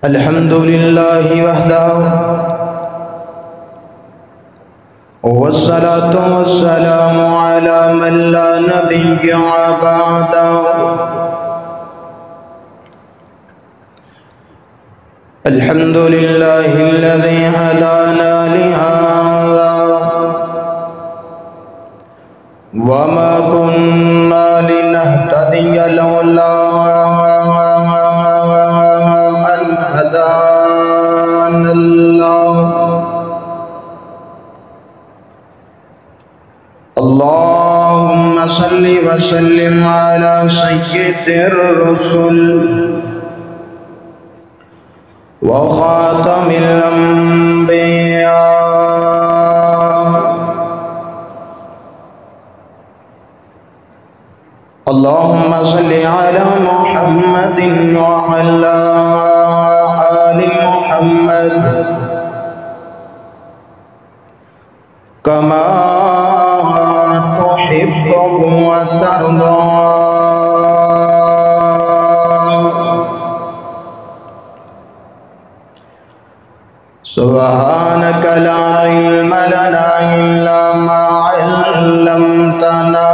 الحمد لله وحده والصلاة والسلام على من لا نبي بعده. الحمد لله الذي هدانا لهذا وما كنا لنهتدي لولا أن هدانا الله. اللهم صل وسلم على سيد الرسل وخاتم الأنبياء. اللهم صل على محمد وعلى آل محمد كما تحب وترضى. سبحانك لا علم لنا إلا ما علمتنا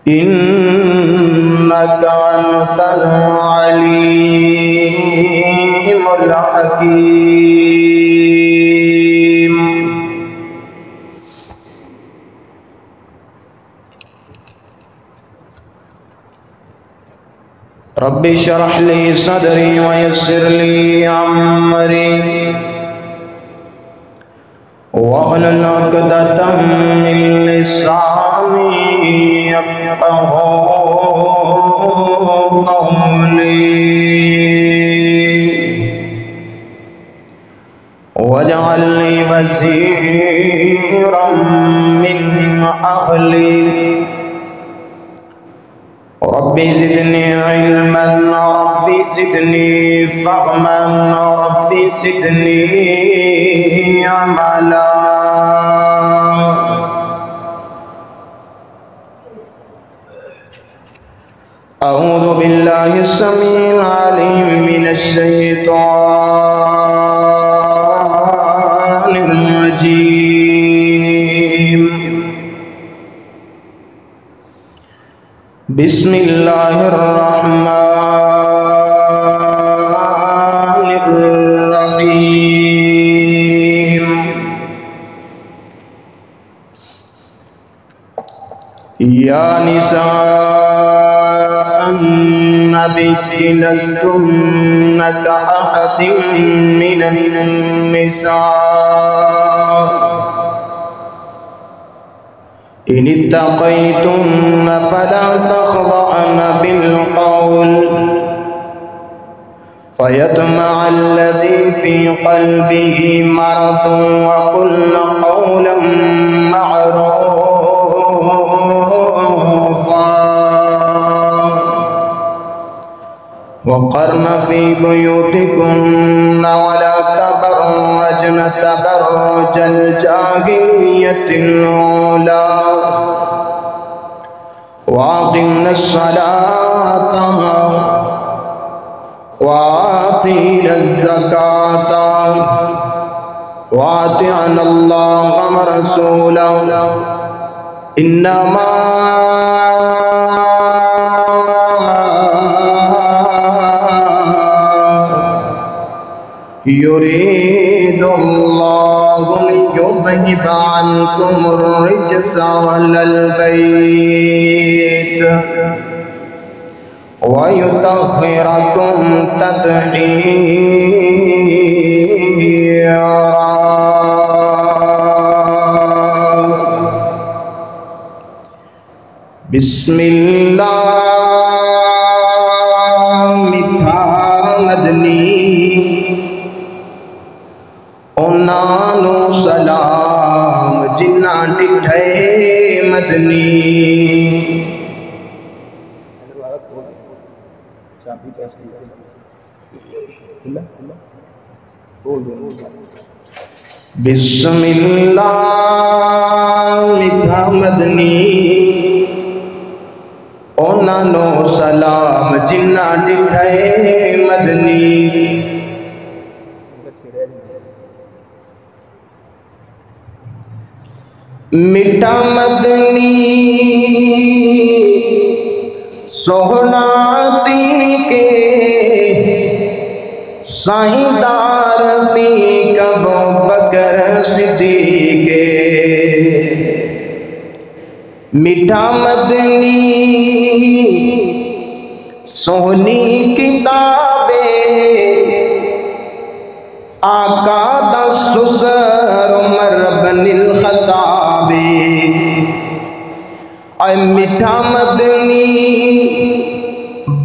إنك أنت العليم الحكيم. رب اشرح لي صدري ويسر لي أمري واحلل عقدة من لساني يفقهوا قولي واجعل لي وزيرا من أهلي. ربي زدني علما ربي زدني فهما ربي زدني عملا. أعوذ بالله السميع العليم من الشيطان الرجيم. بسم الله الرحمن الرحيم. يا نساء النبي لستن كأحد من النساء إن اتقيتن فلا تخضعن بالقول فيطمع الذي في قلبه مرض وقلن قولا معروفا وقرن في بيوتكن ولا تبرجن تبرج الجاهلية الأولى وأقمنا الصلاة وآتينا الزكاة وأطعنا الله ورسوله إنما يريد الله ليذهب عنكم الرجس أهل البيت ويطهركم تطهيرا. بسم اللہ میٹھا مدنی اونانو سلام جنہ ڈٹھے مدنی. بسم اللہ میٹھا مدنی اونا نو سلام جنہ ڈٹھے مدنی میٹھا مدنی سوہنا تین کے سائندار پی ابو بکر صدیق کے میٹھا مدنی سونی کتابیں آقا دا سسر عمر بن الخطاب اے میٹھا مدنی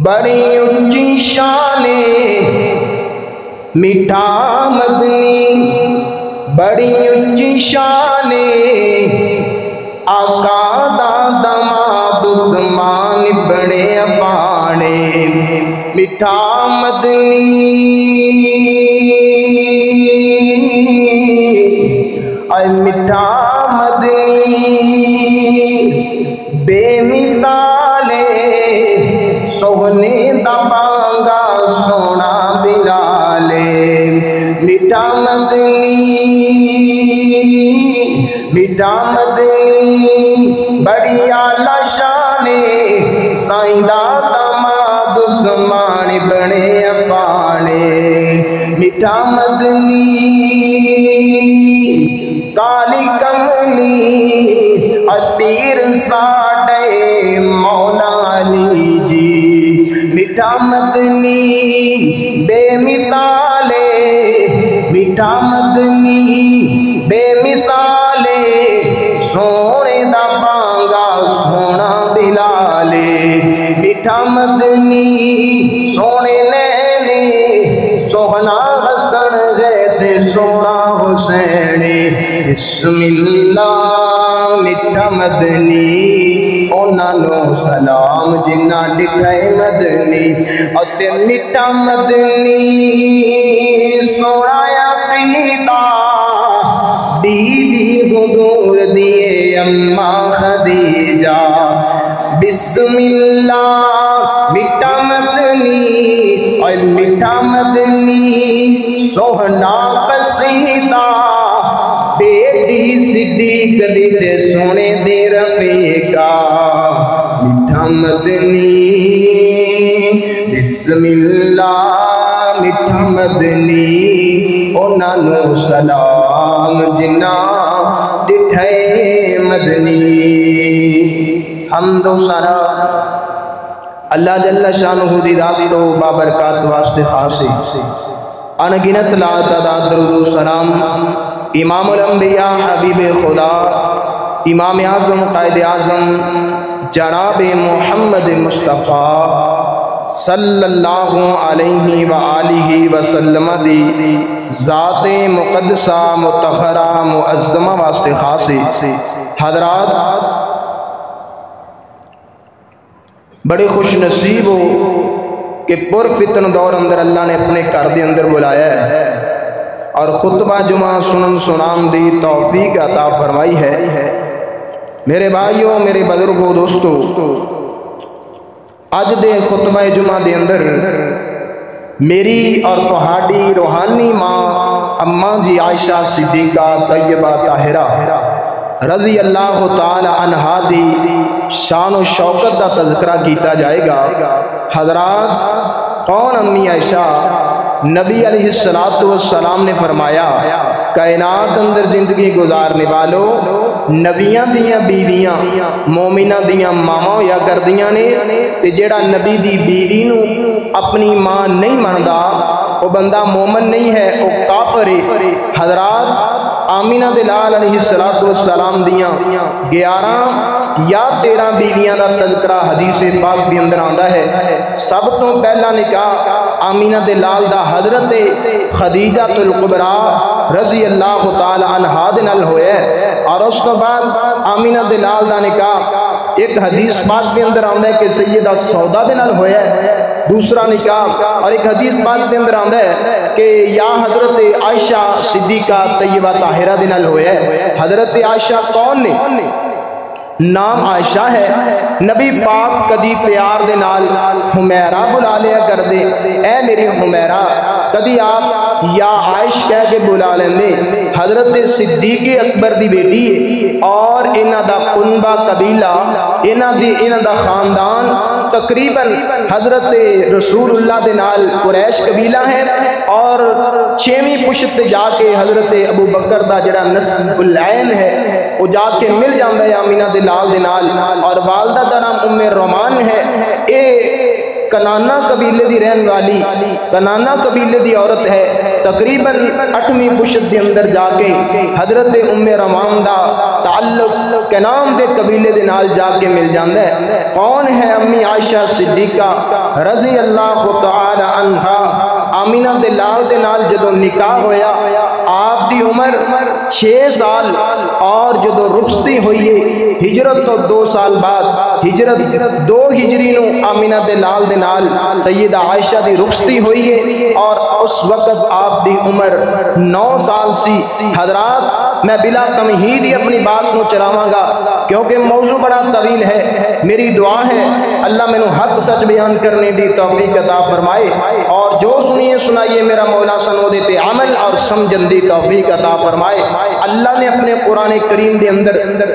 بڑی اونچی شان میٹھا مدنی بڑی اونچی شان آقا دا دماد عثمان بڑے افانے میٹھا مدنی اے میٹھا مدنی بے مثالے سونے دا بانگا سونا بلالے میٹھا مدنی میٹھا مدنی بڑی اعلیٰ شان سائندہ دماد عثمان بڑے افانے میٹھا مدنی کالی کملی پیر ساڑے مولا علی جی میٹھا مدنی بے مثالے میٹھا مدنی بے مثالے سونے دا بانگا سونا بلالے میٹھا مدنی سونے نینے سوہنا حسن غیدے سونا حسین بسم اللہ میٹھا مدنی اونا نو سلام جنہ ڈٹھے مدنی اتے میٹھا مدنی سونا یا پیتا بیوی حضور دیے اماں خدیجہ بسم اللہ میٹھا مدنی اور میٹھا مدنی سوہنا قصیدہ بیٹی صدیق دیتے سونے دے رفیقہ میٹھا مدنی بسم اللہ میٹھا مدنی اونا نو سلام جنہ ڈٹھے مدنی حمد و ثنا اللہ جل شانہ دی ذات تو بابرکات واسطے خاص انگنت لا تعداد درود و سلام امام الانبیاء حبیب خدا امام اعظم قائد اعظم جناب محمد مصطفیٰ صلی اللہ علیہ وآلہ وسلم دی ذات مقدسہ مطہرہ معظمہ واسطے خاص حضرات بڑے خوش نصیب ہو کہ پر فتن دور اندر اللہ نے اپنے گھر دے اندر بلایا ہے اور خطبہ جمعہ سنن سنام دی توفیق عطا فرمائی ہے میرے بھائیوں میرے بزرگوں دوستو آج دے خطبہ جمعہ دے اندر میری اور تہاڈی روحانی ماں اماں جی عائشہ صدیقہ طیبہ طاہرہ رضی اللہ تعالی عنہا دی شان و شوکت دا تذکرہ کیتا جائے گا حضرات کون امی عائشہ نبی علیہ السلام نے فرمایا کائنات اندر زندگی گزارنے والو نبیاں دیاں بیویاں مومنہ دیاں ماما یا کردیاں نے تے جیڑا نبی دی بیوی نو اپنی ماں نہیں ماندا وہ بندہ مومن نہیں ہے وہ کافر ہے حضرات آمینہ دلال علیہ السلام دیاں 11 یا 13 بیویاں دا تذکرہ حدیث پاک بھی اندر آندا ہے سب تو پہلا نکاح آمینہ دلال دا حضرت خدیجہ الکبریٰ رضی اللہ تعالی عنہا دے نال ہویا ہے اور اس تو بعد آمینہ دلال دا نکاح ایک حدیث پاک بھی اندر آندا ہے کہ سیدہ سودا دے نال ہویا ہے دوسرا نکاح اور ایک حدیث پاک دے اندر آندا ہے کہ یا حضرت عائشہ صدیقہ طیبہ طاہرہ دے نال ہویا ہے حضرت عائشہ کون نے نام عائشہ ہے. نبی پاک کدی پیار دے نال حمیرہ بلا لیا کر دے, اے میری حمیرہ. کدی آپ یا عائش کہہ کے بلا لیندے. حضرت صدیق اکبر دی بیٹی ہے اور انہاں دا کنبہ قبیلہ, انہاں دا خاندان تقریباً حضرت رسول اللہ دے نال قریش قبیلہ ہے, اور 6ویں پشت تے جا کے حضرت ابو بکر دا جڑا نسب العین ہے وہ جا کے مل جاندہ ہے آمینہ دے لال دے نال, اور والدہ دا نام ام رومان ہے. اے کنانا قبیلے دی رہن والی, کنانا قبیلے دی عورت ہے. تقریباً 8ویں پشت دے اندر جا کے حضرت ام رومان دا تعلق کنام دے قبیلے دے نال جا کے مل جاندہ ہے. کون ہے امی عائشہ صدیقہ رضی اللہ تعالی عنہا. آمینہ دے لال دے نال جدو نکاح ہویا آپ دی عمر 6 سال, اور جدو رخصتی ہوئی ہے ہجرت تو 2 سال بعد, ہجرت 2 ہجری نو آمینہ دے لال دے نال سیدہ عائشہ دی رخصتی ہوئی ہے, اور اس وقت آپ دی عمر 9 سال سی. حضرات میں بلا تمہید ہی اپنی بات کو چلاواں گا کیونکہ موضوع بڑا طویل ہے. میری دعا ہے اللہ میں حق سچ بیان کرنے دی توفیق عطا فرمائے, اور جو سنیے سنائیے میرا مولا سنو دیتے عمل اور سمجھن دی توفیق عطا فرمائے. اللہ نے اپنے قرآن کریم دے اندر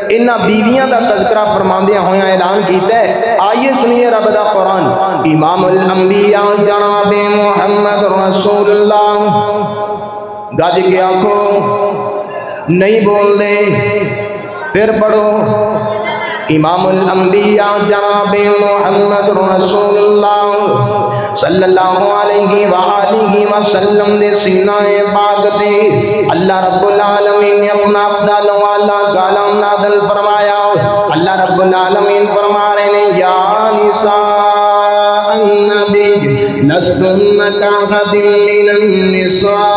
انہاں بیویاں دا تذکرہ فرماندیاں ہویاں اعلان کیتا ہے. آئیے سنیے رب دا قرآن. امام الانبیاء جناب محمد رسول اللہ, گج کے آنکھوں نہیں بول دے پھر پڑھو. امام الانبیاء جناب محمد رسول اللہ صلی اللہ علیہ وآلہ وسلم دے سینہ پاک تے اللہ رب العالمین نے اپنا افضل والا کلام نازل فرمایا. اللہ رب العالمین فرما رہے ہیں یا نساء النبی لستن کاحد من النساء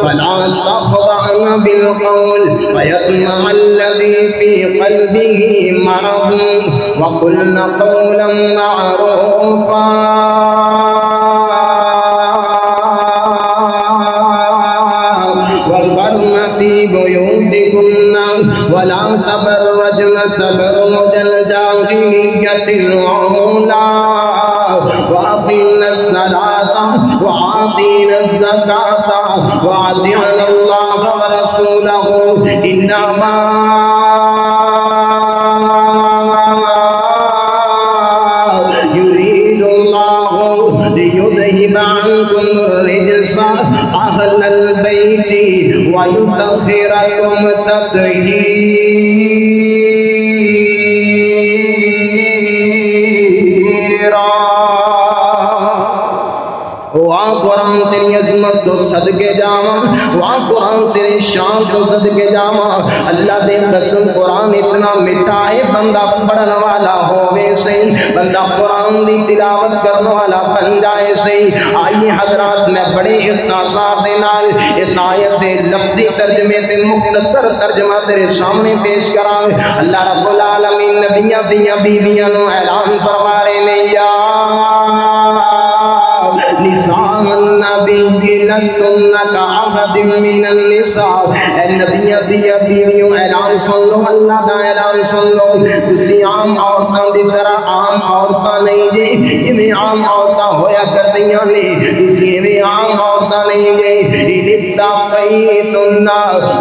فلا تخضعن بالقول فيطمع الذي في قلبه مرض وقلن قولا معروفا وقرن في بيوتكن ولا تبرجن تبرج الجاهلية الأولى وأقمنا الصلاة وآتينا الزكاة وأطعنا الله ورسوله إنما يريد الله ليذهب عنكم الرجس أهل البيت ويطهركم تطهيرا. وہاں قرآن تیری عظمت تو صدقے جاواں, وہاں قرآن تیری شان تو صدقے جاواں. اللہ دے قسم قرآن اتنا مٹھا ہے بندہ پڑھن والا ہووے صحیح, بندہ قرآن دی تلاوت کرنے والا بن جائے صحیح. آئیے حضرات میں بڑے اختصار دے نال اس آیت دے لفظی ترجمے تے مختصر ترجمہ تیرے سامنے پیش کراں. اللہ رب العالمین نبیاں دیاں بیویاں نو اعلان فرما رہے نے یا نساء النبی لستن کاحد من النساء. اے نبیاں دیا بیویوں اعلان سن لو, اللہ دا اعلان سن لو. تسی عام عورتاں دی طرح عام عورتاں نہیں جے جویں عام عورتاں ہویا کردیاں نے, تسی ایویں عام عورتاں نہیں جے. اتقیتن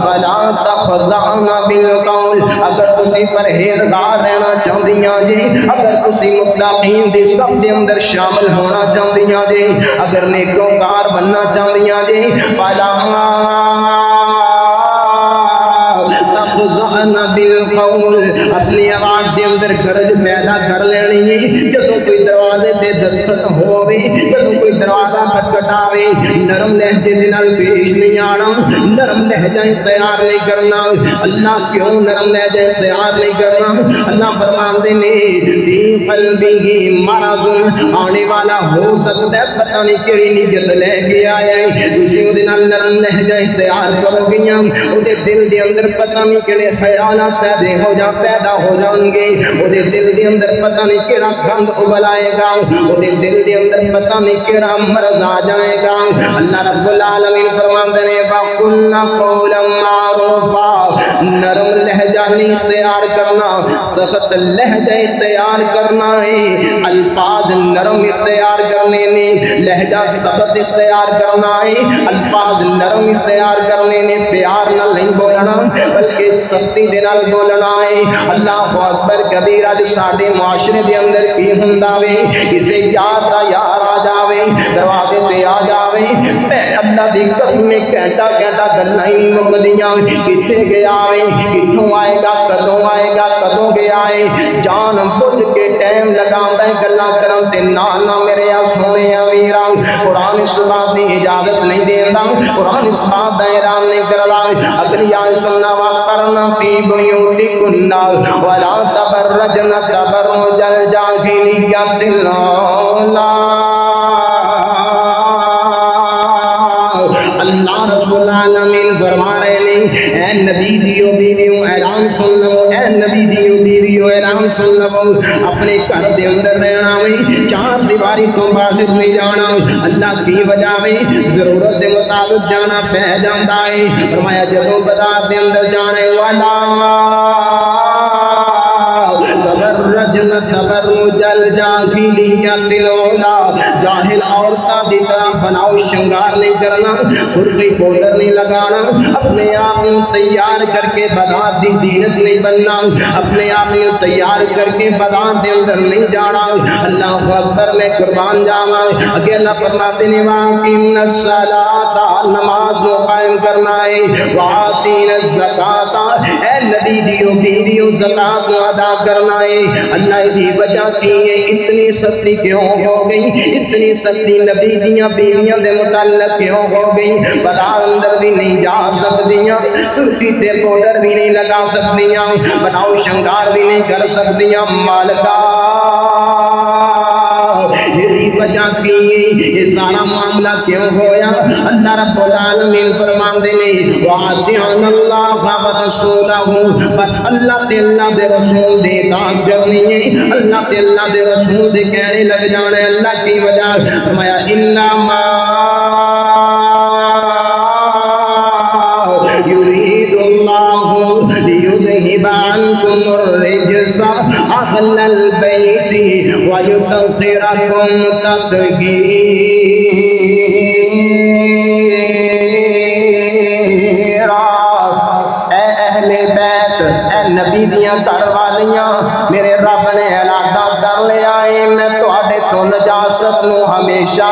ولا تخضعن بالقول, اگر تسی پرہیزگار رہنا چاہدیاں جے, اگر تسی متقین دی صف دے اندر شامل ہونا چاہدیاں جے, اگر نیکوکار بننا چاہدیاں جے, فلا تخضعن بالقول, اپنی آواز دے اندر گرج پیدا کر لینی ہے. جدوں کوئی دروازے تے دستک ہووے, جدوں کوئی دروازہ کھٹکھٹاوے, نرم لہجے دے نال پیش نہیں آنا, نرم لہجہ اختیار نہیں کرنا. اللہ کیوں نرم لہجہ اختیار نہیں کرنا؟ اللہ فرماندے نے قلبه مرض آنے والا ہو سکتا ہے پتہ نہیں کیڑی نیت لے کے آیا ہے تسی او دے نال نرم لہجہ اختیار کرو گے او دے دل دے اندر پتہ نہیں کیڑے خیالات پیدا ہو جان گے او دے دل دے اندر پتہ نہیں کیڑا گند ابل آئے گا او دے دل دے اندر پتہ نہیں کیڑا مرض آ جائے گا اللہ رب العالمین فرماتے ہیں وَقُلْنَا قَوْلًا مَعْرُوفًا نرم لہجہ نہیں اختیار کرنا سخت لہجہ اختیار کرنا ہے الفاظ نرم اختیار کرنے نے لہجہ سخت اختیار کرنا ہے الفاظ نرم اختیار کرنے نے پیار نہ نہیں بولنا بلکہ سختی دے نال بولنا ہے اللہ اکبر کبیرہ جس ساڑھے معاشرے دے اندر کی ہنداوے اسے یاد یار آ جاوے دروازے تے آ جاوے میں اللہ دی قسم میں کہتا گلنا ہی نہیں مقدیاں کتھے گیا ہے کتھوں آئے گا کدوں گیا ہے جان بجھ کے ٹائم لگاندہ ہے گلنا کرم تے نانا میرے یا سونے امیران قرآن اس بات دی اجازت نہیں دیندہ قرآن اس بات دا اعلان نہیں کرلا اگلی آئے سننا وَقَرْنَ فِي بُيُوتِكُنَّ وَلَا تَبَرَّجْنَ تَبَرُّجَ الْجَاهِلِيَّةِ الْأُولَىٰ اللہ رب العالمین فرما رہے ہیں اے نبی دیو بیویوں اعلان سن لو اے نبی دیو بیویوں اعلان سن لو اپنے گھر دے اندر رہنا میں چار دیواری تو باہر نہیں جانا اللہ کی وجہ میں ضرورت دے مطابق جانا پہ جاندہ ہے فرمایا جدوں بازار دے اندر جانے والا تبرجن تبرج الجاہلیت الاولیٰ جاہل عورتاں دی طرح بناؤ شنگار نہیں کرنا سرخی پاؤڈر نہیں لگانا اپنے آپ کو تیار کر کے بازار دی زینت نہیں بننا اپنے آپ کو تیار کر کے بازار دے اندر نہیں جانا اللہ اکبر میں قربان جاواں اگے اللہ فرماتے ہیں واقیم الصلاۃ نماز کو قائم کرنا ہے وآتین الزکاۃ اے نبی دیو بیویو زکات کو ادا کرنا ہے اللہ کی وجہ کی ہے اتنی سختی کیوں ہو گئی اتنی سختی نبی دیاں بیویاں دے متعلق کیوں ہو گئی بازار اندر بھی نہیں جا سکتیاں سرخی تے پاؤڈر بھی نہیں لگا سکتیاں بناؤ شنگار بھی نہیں کر سکتیاں مالکا یہ وجہ کی یہ سارا معاملہ کیوں ہویا اللہ رب العالمین فرماندے نے وَأَطِیعُوا اللَّهَ وَرَسُولَهُ بس اللہ تے اللہ دے رسول دے اطاعت کرنی ہے اللہ تے اللہ دے رسول دے کہنے لگ جانا ہے اللہ کی وجہ فرمایا إِنَّمَا يُرِيدُ اللَّهُ لِيُذْهِبَ عَنْكُمُ الرِّجْسَ أَهْلَ الْبَيْتِ وَيُطَهِّرَكُمْ تَطْهِيرًا اے اہل بیت اے نبی دیاں گھر والیاں میرے رب نے ارادہ کر لیا ہے میں تواڈے تو نجاست نو ہمیشہ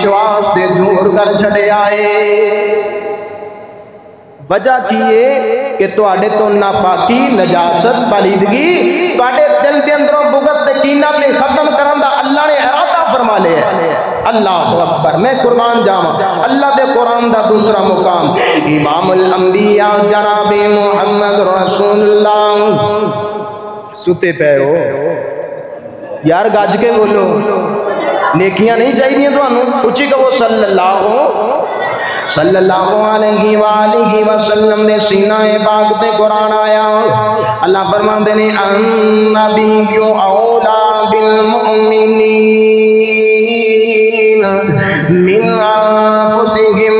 واسطے دور کر چھڈیا ہے وجہ کی ہے کہ تواڈے تو ناپاکی نجاست پلیدگی تواڈے دل دے اندروں بغض تے کینہ تے ختم کرن دا اللہ نے ارادہ فرما لیا ہے اللہ اکبر میں قربان جاواں اللہ دے قرآن دا دوسرا مقام امام الانبیاء جناب محمد رسول اللہ ستے پہ ہو یار گاج کے بولو نیکیاں نہیں چاہیے تو اچھی کہو صلی اللہ علیہ وآلہ وسلم دے سینہ پاک تے قرآن آیا اللہ فرماندے نے النبی اولا بالمؤمنین من انفسہم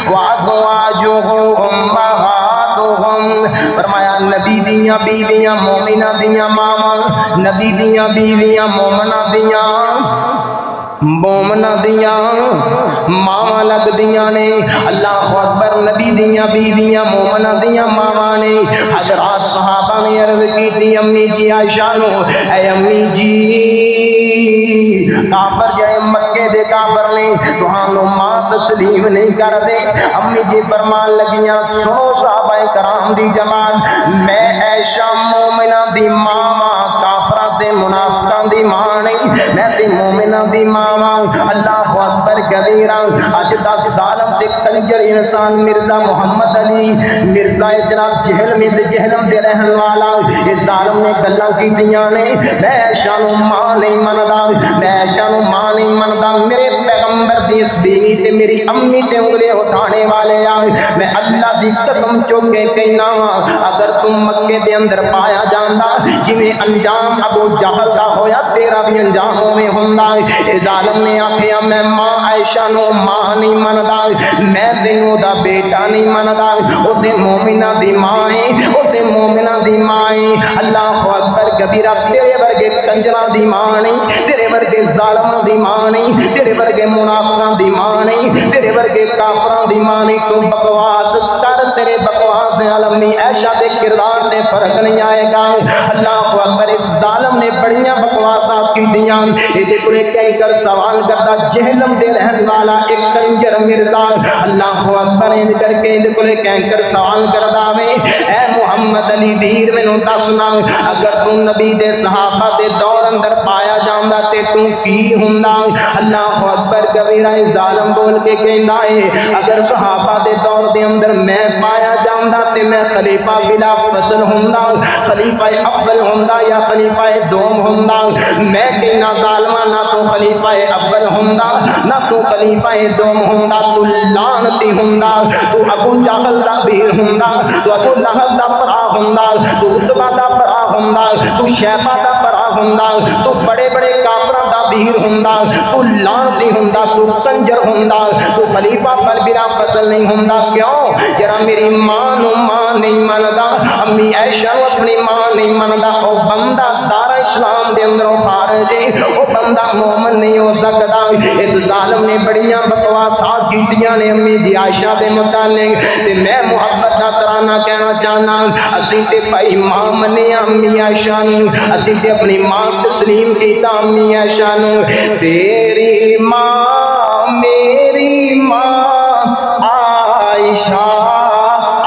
وازواجہ امہاتہم فرمایا نبی دیاں بیویاں مومنہ دیاں ماما نبی دیاں بیویاں مومنہ دیاں ماما لگ دیاں نے اللہ اکبر نبی دیاں بیویاں مومنہ دیاں ماما نے حضرات صحابہ نے عرض کی تھی امی جی عائشہ نو اے امی جی کافر جائے مکے دے کافر نے تہانو ماں تسلیم نہیں کر دے امی جی فرمان لگیاں سنو صحابہ کرام دی جماعت میں عائشہ مومنہ دی ماما کافرہ دے منافقان دی ماں نہیں میں تے مومنہ دی ماما اللہ اکبر کبیرہ اج 10 سال تے کنجر انسان مرزا محمد علی مرزا جناب جہلم دے رہن والا اس ظالم نے گلاں کیتیاں نے میں شانو ماں نہیں مندا میں شانو ماں نہیں مندا میرے پیغمبر دی اس بیوی تے میری امی تے انگلے اٹھانے والے آئے میں اللہ دی قسم چوکے کہنا اگر تم مکے دے اندر پایا جاندا جویں انجام ابو جہل دا ہویا تیرا بھی انجام ہوے ہوندا اے ظالم نے آکھیا میں ماں عائشہ نو ماں نہیں مندا میں تینوں دا بیٹا نہیں مندا او تے مومنہ دی ماں ہے او تے مومنہ دی ماں ہے اللہ اکبر کبیرہ تیرے ورگے کنجراں دی ماں نہیں تیرے ورگے ظالماں دی ماں نہیں تیرے ورگے منافقاں دی ماں نہیں تیرے ورگے کافراں دی ماں نہیں تو بکواس کر تیرے بکواس نے عالمی عائشہ دے کردار تے فرق نہیں آئے گا اللہ اکبر اس ظالم نے بڑیاں بکواسات کی دیاں یہ کلے کہیں کر سوال کرتا جہلم دے رہن والا ایک کنجر مرزا اللہ اکبر ان کر کے یہ کلے کہیں کر سوال کرتا میں اے محمد علی ویر میں نو دسنا اگر تم نبی دے صحابہ دے دور اندر پایا جاندہ تے تم کی ہوندا اللہ اکبر کبیرہ ظالم بول کے کہندا ہے اگر صحابہ دے دور دے اندر میں پایا جاندہ تے میں خلیفہ بلا فصل ہوندا خلیفہ اول ہوندا یا خلیفہ دوم ہوندا میں کہنا ظالمہ نہ تو خلیفہ اول ہوندا نہ تو خلیفہ دوم ہوندا تو لعنتی ہوندا تو ابو جہل دا بیر ہوندا تو ابو لہب دا پرا ہوندا تو عتبہ دا پرا ہوندا تو شیبہ دا پرا ہوندا تو بڑے بڑے کافرہ دا بیر ہوندا تو لعنتی ہوندا تو کنجر ہوندا تو خلیفہ پر بلا فصل نہیں ہوندا کیوں جرا میری ماں نو ماں نہیں مندا امی عائشہ اپنی ماں نہیں مندا او بندہ دار اسلام دے اندروں خارج ہے او بندہ مومن نہیں ہو سکتا اس ظالم نے بڑیاں بکواسات کیتیاں نے امی جی عائشہ دے متعلق تے میں محبت دا ترانہ کہنا چاہنا اسی تے بھائی ماں منے امی عائشہ نو اسی تے اپنی ماں تسلیم کیتا امی عائشہ نو تیری ماں میری ماں عائشہ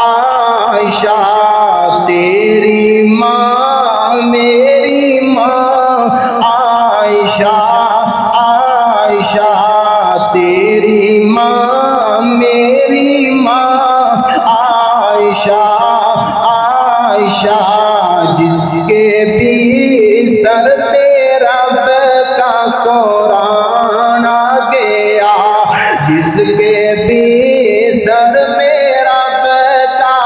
عائشہ تیری ماں میری ماں عائشہ عائشہ تیری ماں میری ماں عائشہ عائشہ جس کے بستر پہ رب کا قرآن آ گیا جس کے بستر پہ رب کا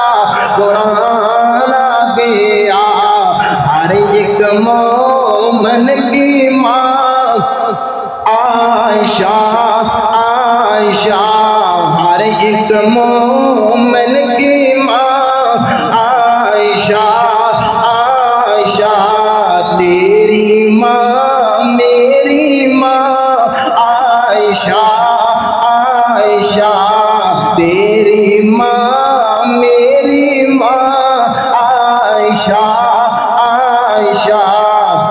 قرآن آ گیا ہر ایک مومن کی ماں عائشہ عائشہ ہر ایک مومن کی ماں عائشہ عائشہ تیری ماں میری ماں عائشہ عائشہ تیری ماں میری ماں عائشہ عائشہ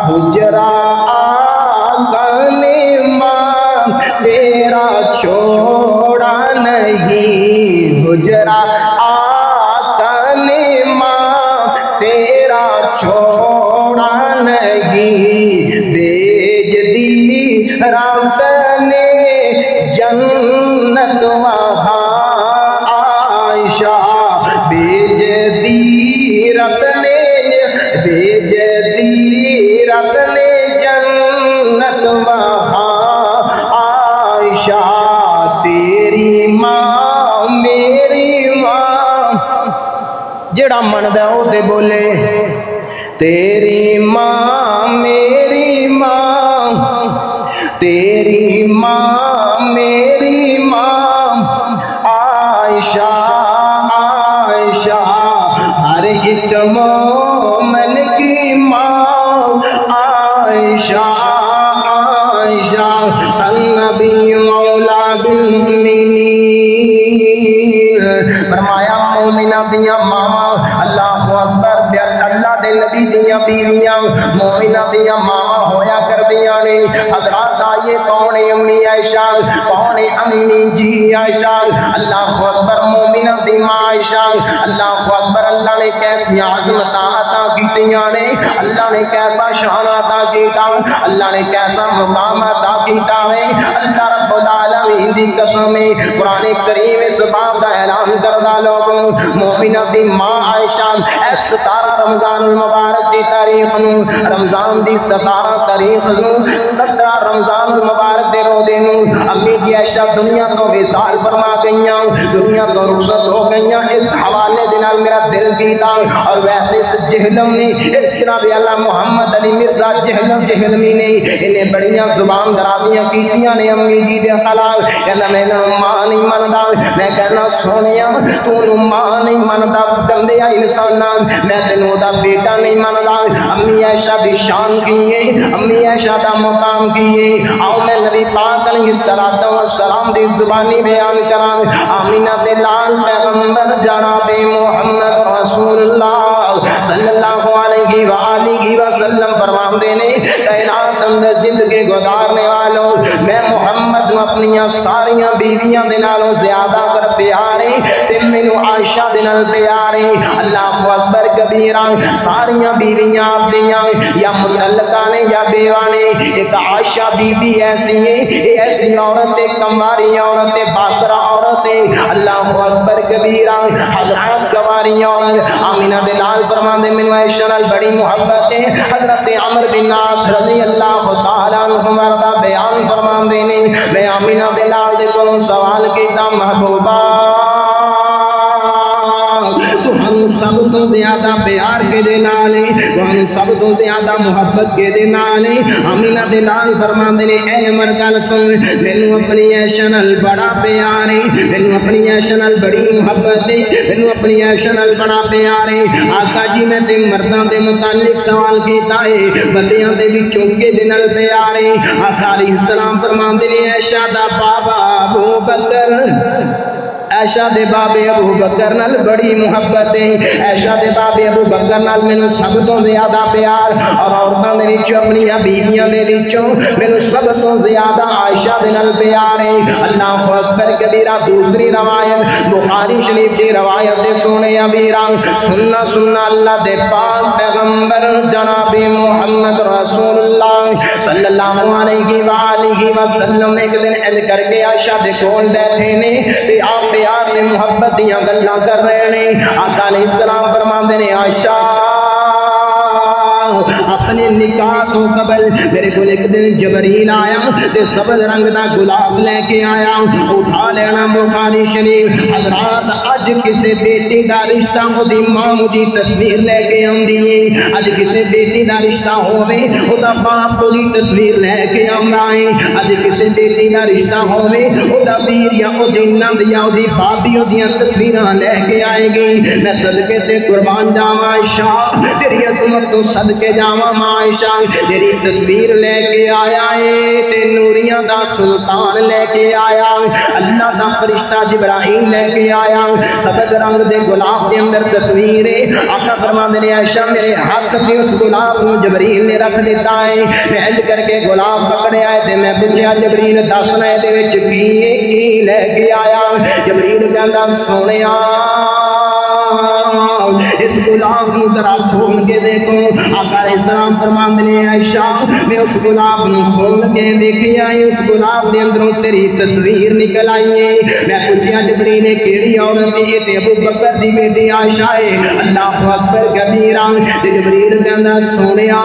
حجرہ آقا نے ماں تیرا چھوڑا نہیں حجرہ آقا نے ماں تیرا چھوڑا نہیں بھیج دی رب نے جنت وہاں عائشہ بھیج دی رب نے بھیج دی رب نے جنت وہاں عائشہ تیری ماں میری ماں جڑا مندا او تے بولے تیری ماں میری ماں تیری ماں میری ماں عائشہ عائشہ ہر ایک مومن کی ماں عائشہ عائشہ النبی مولا بالمؤمنین فرمایا مومنہ دیاں ماما اللہ اکبر اللہ دے نبی دیاں بیویاں مومنہ دیاں ماما ہویا کر دیاں نے حضرات آئیے کون ہے امی عائشہ کون ہے امی جی عائشہ اللہ اکبر مومنہ دی ماں عائشہ اللہ اکبر اللہ نے کیسی عظمت عطا کیتیاں نے اللہ نے کیسا شان عطا کیتا اللہ نے کیسا مقام عطا کیتا ہے اللہ رب العالمین العالمین دی قسم ہے قرآن کریم اس بات دا اعلان کردا لوگوں مومنہ دی ماں عائشہ 17 رمضان المبارک دی تاریخ نو رمضان دی 17 تاریخ نو 17 رمضان المبارک دے روزے نو امی دی عائشہ دنیا تو وصال فرما گئیاں دنیا تو رخصت ہو گئیاں اس حوالے دے نال میرا دل کیتا اور ویسے اس جہلم نے اس جناب اللہ محمد علی مرزا جہلمی نے انہیں بڑیاں زبان درازیاں کیتیاں نے امی جی دے خلاف کہنا میں ماں نہیں مندا میں کہنا سونیا تو ماں نہیں مندا گندیا انسان میں تینوں دا بیٹا نہیں مندا امی عائشہ دی شان کیے امی عائشہ دا مقام کیے آؤ میں نبی پاک علیہ السلام دی زبانی بیان کراں آمینہ دے لال پیغمبر جناب محمد رسول اللہ صلی اللہ علیہ وآلہ وسلم فرماندے نے کائنات اندر زندگی گزارنے والوں میں محمد اپنی ساریاں بیویاں دے نالوں زیادہ کر پیارے تے مینوں عائشہ دے نال پیارے اللہ اکبر کبیرہ ساریاں بیویاں آپ دیاں یا متعلقہ نے یا بیوہ نے ایک عائشہ بی بی ایسی ہے ایسی عورت کماری عورت باکرہ عورت اللہ اکبر کبیرہ حضرات کماری عورت آمینہ دلال فرمان دے منو عائشہ نال بڑی محبت ہے حضرت عمر بن عاص رضی اللہ تعالیٰ عنہ مردہ بیان فرمان دینے میں آمینہ دلال دے کو سوال کیتا محبوبہ تو ہم سب تو زیادہ پیار کے دے نالے تو ہم سب تو زیادہ محبت کے دے نالے آمینہ دلال فرمان دینے اے عمر گل سن مینوں اپنی عائشہ نال بڑا پیار ہے مینوں اپنی عائشہ نال بڑی محبت ہے مینوں اپنی عائشہ نال بڑا پیار ہے آقا جی میں تے مرداں دے متعلق سوال کیتا ہے بندیاں دے وچوں کے دے نال پیار ہے آقا علیہ السلام فرمان دینے عائشہ دا بابا ابو بکر عائشہ دے بابے ابو بکر نال بڑی محبت ہے عائشہ دے بابے ابو بکر نال مینوں سب تو زیادہ پیار اور عورتاں دے وچوں اپنی بیویاں دے وچوں مینوں سب تو زیادہ عائشہ دے نال پیار ہے اللہ اکبر کبیرہ دوسری روایت بخاری شریف دی روایت دے سونے ابیرا سننا اللہ دے پاک پیغمبر جناب محمد رسول اللہ صلی اللہ علیہ وآلہ وسلم ایک دن اذ کر کے عائشہ دے کول بیٹھے نے تے آپ پیار نے محبت دیاں گلاں کر رہے ہیں آقا علیہ السلام فرماندے نے عائشہ اپنے نکاح تو قبل میرے کو ایک دن جبریل آیا تے سبز رنگ دا گلاب لے کے آیا اٹھا لینا بخاری شریف حضرات اج کسے بیٹی دا رشتہ دی ماں دی تصویر لے کے آندی ہے اج کسے بیٹی دا رشتہ ہوے او دا باپ دی تصویر لے کے آندا ہے اج کسے بیٹی دا رشتہ ہوے او دا ویر یا او دی نند یا او دی بھابی او دیاں تصویراں لے کے آئے گی میں صدقے تے قربان جاواں عائشہ تیری عظمت تو صدقے جاواں عائشہ تیری تصویر لے کے آیا ہے تے نوریاں دا سلطان لے کے آیا اللہ دا فرشتہ جبرائیل لے کے آیا سبز رنگ دے گلاب دے اندر تصویر ہے آقا فرماندے نے عائشہ میرے ہاتھ تے اس گلاب نو جبریل نے رکھ دیتا ہے میں اج کر کے گلاب پکڑے آئے تے میں پوچھیا جبریل دسنا اے دے وچ کی لے کے آیا جبریل کہندا سونیا اس گلاب کو ذرا کھول کے دیکھو آقا علیہ السلام فرماندے نے عائشہ میں اس گلاب کو کھول کے دیکھیا اس گلاب دے اندروں تیری تصویر نکل آئی ہے میں پوچھیا جبریل نے کیڑی عورت ہے تے ابو بکر دی بیٹی عائشہ ہے اللہ اکبر کبیرہ تے جبریل کہندا سونیا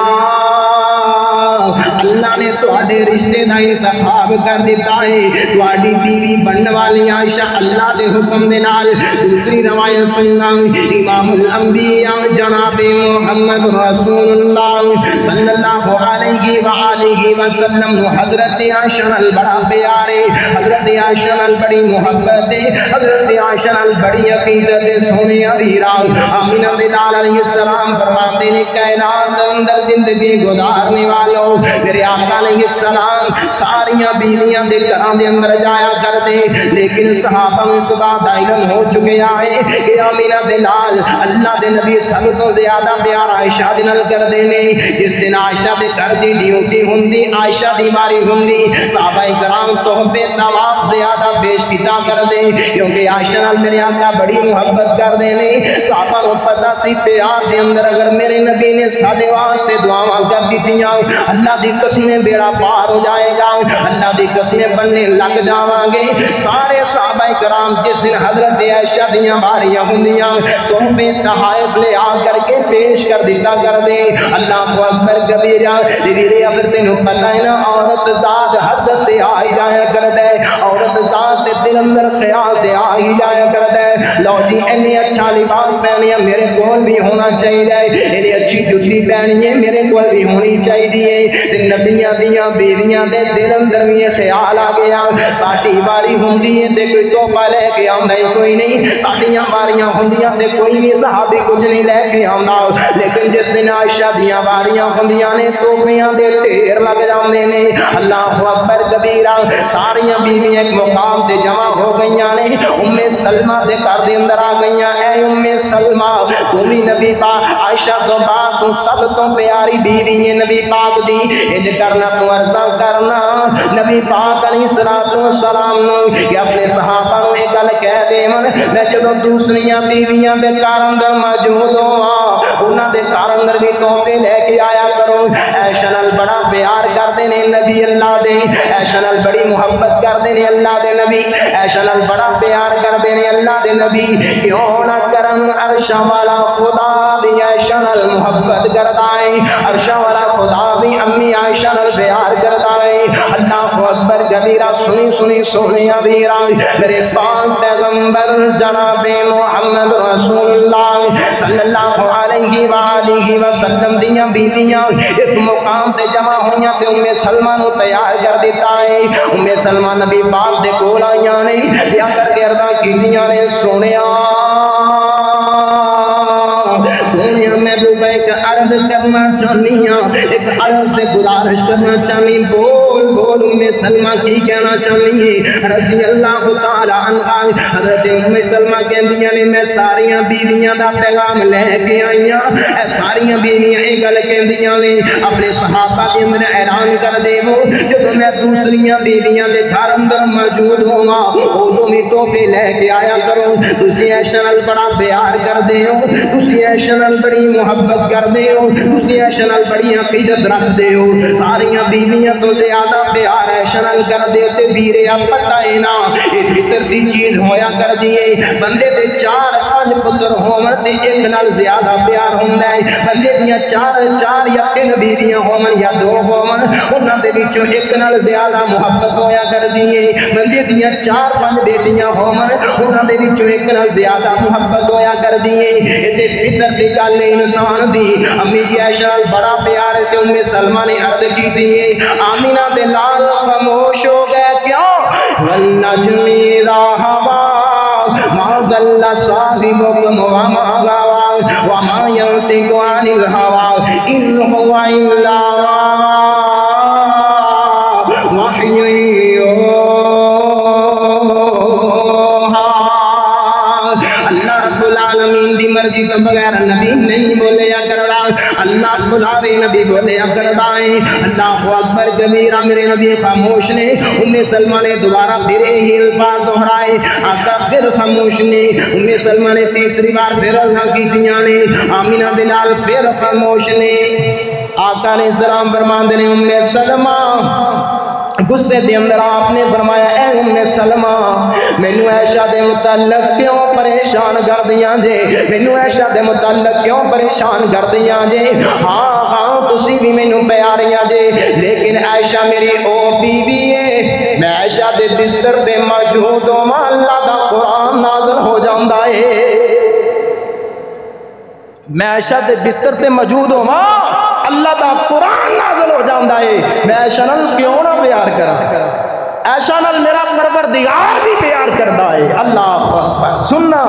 اللہ نے تواڈے رشتے دا انتخاب کر دیتا ہے تواڈی بیوی بننے والی عائشہ اللہ دے حکم دے نال دوسری روایت سننا امام الانبیاء جناب محمد رسول اللہ صلی اللہ علیہ وآلہ وسلم حضرت عائشہ نال بڑا پیار ہے حضرت عائشہ نال بڑی محبت ہے حضرت عائشہ نال بڑی عقیدت ہے سونے ویرا آمینہ دے لال علیہ السلام فرماتے ہیں کائنات اندر زندگی گزارنے والوں میرے آقا علیہ السلام ساریاں بیویاں دے گھراں دے اندر جایا کرتے لیکن صحابہ میں اس بات علم ہو چکے آئے کہ آمینہ دے لال اللہ دے نبی سب تو زیادہ پیار عائشہ دے نال کر دینے جس دن عائشہ دے گھر دی ڈیوٹی ہوندی عائشہ دی ماری ہوندی صحابہ کرام تحفے طواف زیادہ پیش کیتا کر دے کیونکہ عائشہ نال میرے آقا بڑی محبت کر دینے صحابہ کو پتہ سی پیار دے اندر اگر میرے نبی نے ساڈے واسطے دعاواں کر دتیاں اللہ دی قسمیں بیڑا پار ہو جائے گا، اللہ دی قسمیں بننے لگ جاواں گے۔ سارے صحابہ کرام جس دن حضرت عائشہ دیاں باریاں ہوندیاں تحفے تحائف لے آ کر کے پیش کر دیتا کر دے۔ اللہ اکبر کبیرہ ویرے اگر تینوں پتہ ہے نا عورت ذات حسد تے آئی جایا کر دے، عورت ذات دل اندر خیال تے آئی جایا کر دے، لو جی اینی اچھا لباس پہنیا میرے کول بھی ہونا چاہیے، اینی اچھی جُتی پہنی ہے میرے کول بھی ہونی چاہیے۔ نبیاں دیاں بیویاں دے دل اندر بھی خیال آ گیا ساڈی باری ہوندی ہے تے کوئی تحفہ لے کے آندا ہی کوئی نہیں، ساڈیاں باریاں ہوندیاں تے کوئی بھی صحابی کچھ نہیں لے کے آندا، لیکن جس دن عائشہ دیاں باریاں ہوندیاں نے تحفیاں دے ڈھیر لگ جاندے نے۔ اللہ اکبر کبیرہ ساریاں بیویاں ایک مقام تے جمع ہو گئیاں نے، ام سلمہ دے گھر دے اندر آ گئیاں، اے ام سلمہ تم ہی نبی پاک عائشہ تو بعد تو سب تو پیاری بیوی ہے نبی پاک دی، انج کرنا تو عرضہ کرنا نبی پاک علیہ السلام نو کہ اپنے صحابہ نو ایک گل کہہ دے میں جدوں دوسریاں بیویاں دے گھر اندر موجود ہواں انہاں دے گھر اندر بھی تحفے لے کے آیا کرو۔ عائشہ نال بڑا پیار کردے نے نبی اللہ دے، عائشہ نال بڑی محبت کردے نے اللہ دے نبی، عائشہ نال بڑا پیار کردے نے اللہ دے نبی، کیوں نہ کرن عرش والا خدا بھی عائشہ نال محبت کردا ہے، عرش والا خدا بھی امی عائشہ نال پیار کردا ہے۔ اللہ اکبر کبیرہ سنی سنی سونے ابیرا میرے پاک پیغمبر جناب محمد رسول اللہ صلی اللہ علیہ وآلہ وسلم دیاں بیویاں ایک مقام تے جمع ہوئیاں تے ام سلمہ نو تیار کر دیتا ہے۔ ام سلمہ نبی پاک دے کول آئیاں نے یا کر کے عرضاں کیتیاں نے سونیا میں ایک عرض کرنا چاہنی ہوں، ایک عرض سے گزارش کرنا چاہنی، بول بول ام سلمہ کی کہنا چاہنی ہے رضی اللہ تعالیٰ عنہ۔ حضرت ام سلمہ کہندیاں نے میں ساریاں بیویاں دا پیغام لے کے آئیاں، اے ساریاں بیویاں ایک گل کہندیاں نے اپنے صحابہ دے اندر اعلان کر دے وہ جب میں دوسریاں بیویاں دے گھر اندر موجود ہواں اودوں بھی تحفے لے کے آیا کرو، تسی عائشہ نال بڑا پیار کر دے ہو، تسی عائشہ نال بڑی محبت کر دے ہو، تسی عائشہ نال بڑی عقیدت رکھ دے ہو، ساریاں بیویاں تو زیادہ پیار عائشہ نال کر دے تے ویرے پتہ ہے نا اے فطر دی چیز ہویا کر دیے بندے دے 4-5 پتر ہون تے ایک نال زیادہ پیار ہوندا ہے، بندے دیاں 4 یا 3 بیویاں ہون یا 2 ہون انہاں دے وچوں ایک نال زیادہ محبت ہویا کر دیے، بندے دیاں 4-5 بیٹیاں ہون انہاں دے وچوں ایک نال زیادہ محبت ہویا کر دیے، اے فطر دی گل انسان دی۔ امی جی عائشہ بڑا پیار ہے تے ام سلمہ نے عرض کی تھی آمینہ دے لال خاموش ہو گئے کیوں والنجم اذا ہوا ما ضل صاحبکم وما غوا وما ينطق عن الهوى ان هو الا وحی دی مرضی تو بغیر نبی نہیں بولیا کردا، اللہ بلاوے نبی بولیا کردا ہے۔ اللہ اکبر کبیرہ میرے نبی خاموش نے، ام سلمہ نے دوبارہ پھر یہی الفاظ دہرائے، آقا پھر خاموش نے، ام سلمہ نے تیسری بار پھر اللہ کی دیا نے، آمینہ دلال پھر خاموش نے۔ آقا نے سلام فرماندے نے ام سلمہ غصے دے اندر آپ نے فرمایا اے ام سلمہ مینوں عائشہ دے متعلق کیوں پریشان کر دیاں جے، مینوں عائشہ دے متعلق کیوں پریشان کر دیاں جے، ہاں تسی بھی مینوں پیاریاں جے لیکن عائشہ میری او بیوی ہے، میں عائشہ دے بستر تے موجود ہوں اللہ دا قرآن نازل ہو جاندا ہے، میں عائشہ دے بستر تے موجود ہوں اللہ دا قرآن نازل ہو جاندا ہے، میں عائشہ نال کیوں نہ پیار کرا، عائشہ نال میرا پروردگار بھی پیار کردا ہے۔ اللہ اکبر سننا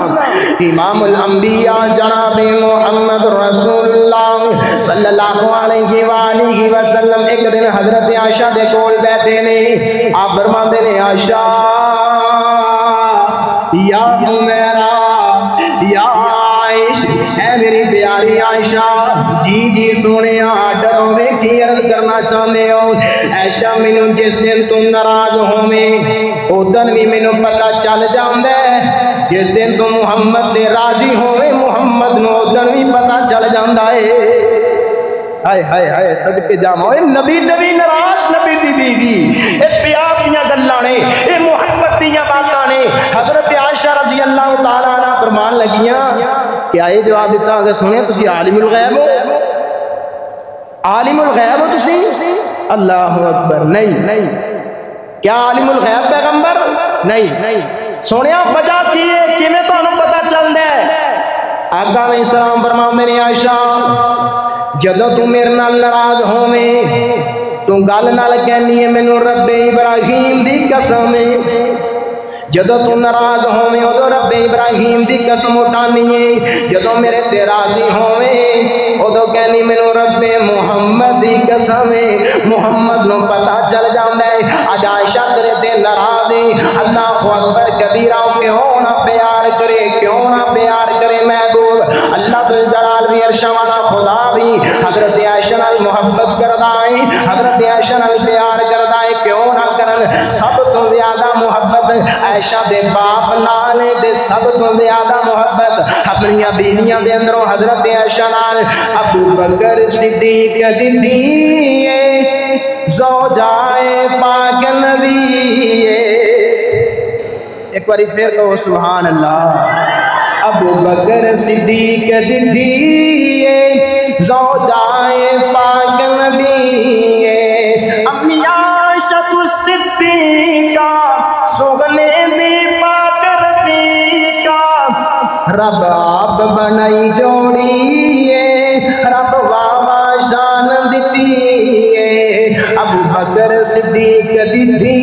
امام الانبیاء جناب محمد رسول اللہ صلی اللہ علیہ وآلہ وسلم ایک دن حضرت عائشہ دے کول بیٹھے نے، آپ فرماندے نے عائشہ یا عمیرہ یا اے میری پیاری عائشہ جی سونے ڈرو میں کی عرض کرنا چاہتے ہو، عائشہ مینوں جس دن تم ناراض ہوویں او دن بھی مینوں پتہ چل جاندا ہے، جس دن تم محمد دے راضی ہوویں محمد نو او دن بھی پتہ چل جاندا ہے۔ ہائے ہائے ہائے صدقے جاواں اے نبی نبی ناراض نبی دی بیوی اے پیار دیاں گلاں نے اے محبت دیاں باتاں نے حضرت عائشہ رضی اللہ تعالی عنہ فرمان لگیاں کیا یہ جواب دیتا اگر سنے تسی عالم الغیب ہو عالم الغیب ہو تسی اللہ اکبر نہیں کیا عالم الغیب پیغمبر نہیں سونیا وجہ کی ہے کیویں تانوں پتہ چل دے آقا علیہ السلام فرماندے نے عائشہ جدوں تو میرے نال ناراض ہوویں تو گل نال کہنی ہے مینوں رب ابراہیم دی قسم ہے جدوں تو ناراض ہوویں اودوں رب ابراہیم دی قسم اٹھانی ہے جدوں میرے تے راضی ہوویں اودوں کہنی مینوں رب محمد دی قسم ہے محمد نو پتہ چل جاندا ہے اج عائشہ تیرے تے ناراض ہے اللہ اکبر کبیرہ کیوں نہ پیار کرے کیوں نہ پیار کرے محبوب اللہ ذوالجلال بھی عرش والا خدا بھی حضرت عائشہ نال محبت کردا ہے حضرت عائشہ نال پیار کردا ہے کیوں نہ کرن سب تو زیادہ محبت عائشہ دے باپ نال تے سب تو زیادہ محبت اپنی بیویاں دے اندروں حضرت عائشہ نال ابو بکر صدیق دی زوجائے پاک نبی ایک باری پھر تو سبحان اللہ ابو بکر صدیق دی زوجائے پاک نبی امی عائشہ صدیقہ سغنے بھی پاک رفیقہ رب آپ بنائی جوڑی رب بابا شان دیتی ابو بکر صدیق دی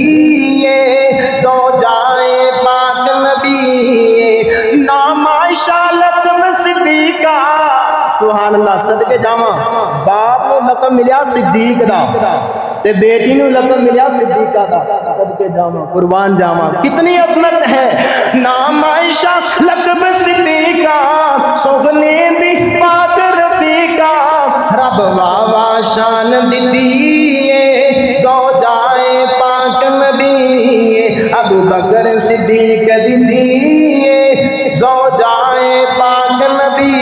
زوجائے پاک نبی نام عائشہ لقب صدیقہ سبحان اللہ صدقے جاواں باپ نو لقب ملیا صدیق دا تے بیٹی نو لقب ملیا صدیقہ دا صدقے جاواں قربان جاواں کتنی عظمت ہے نام عائشہ لقب صدیقہ سغنے بھی پاک رفیقہ رب واوا شان دیتی زوجائے پاک نبی ابو بکر صدیق دی زوجائے پاک نبی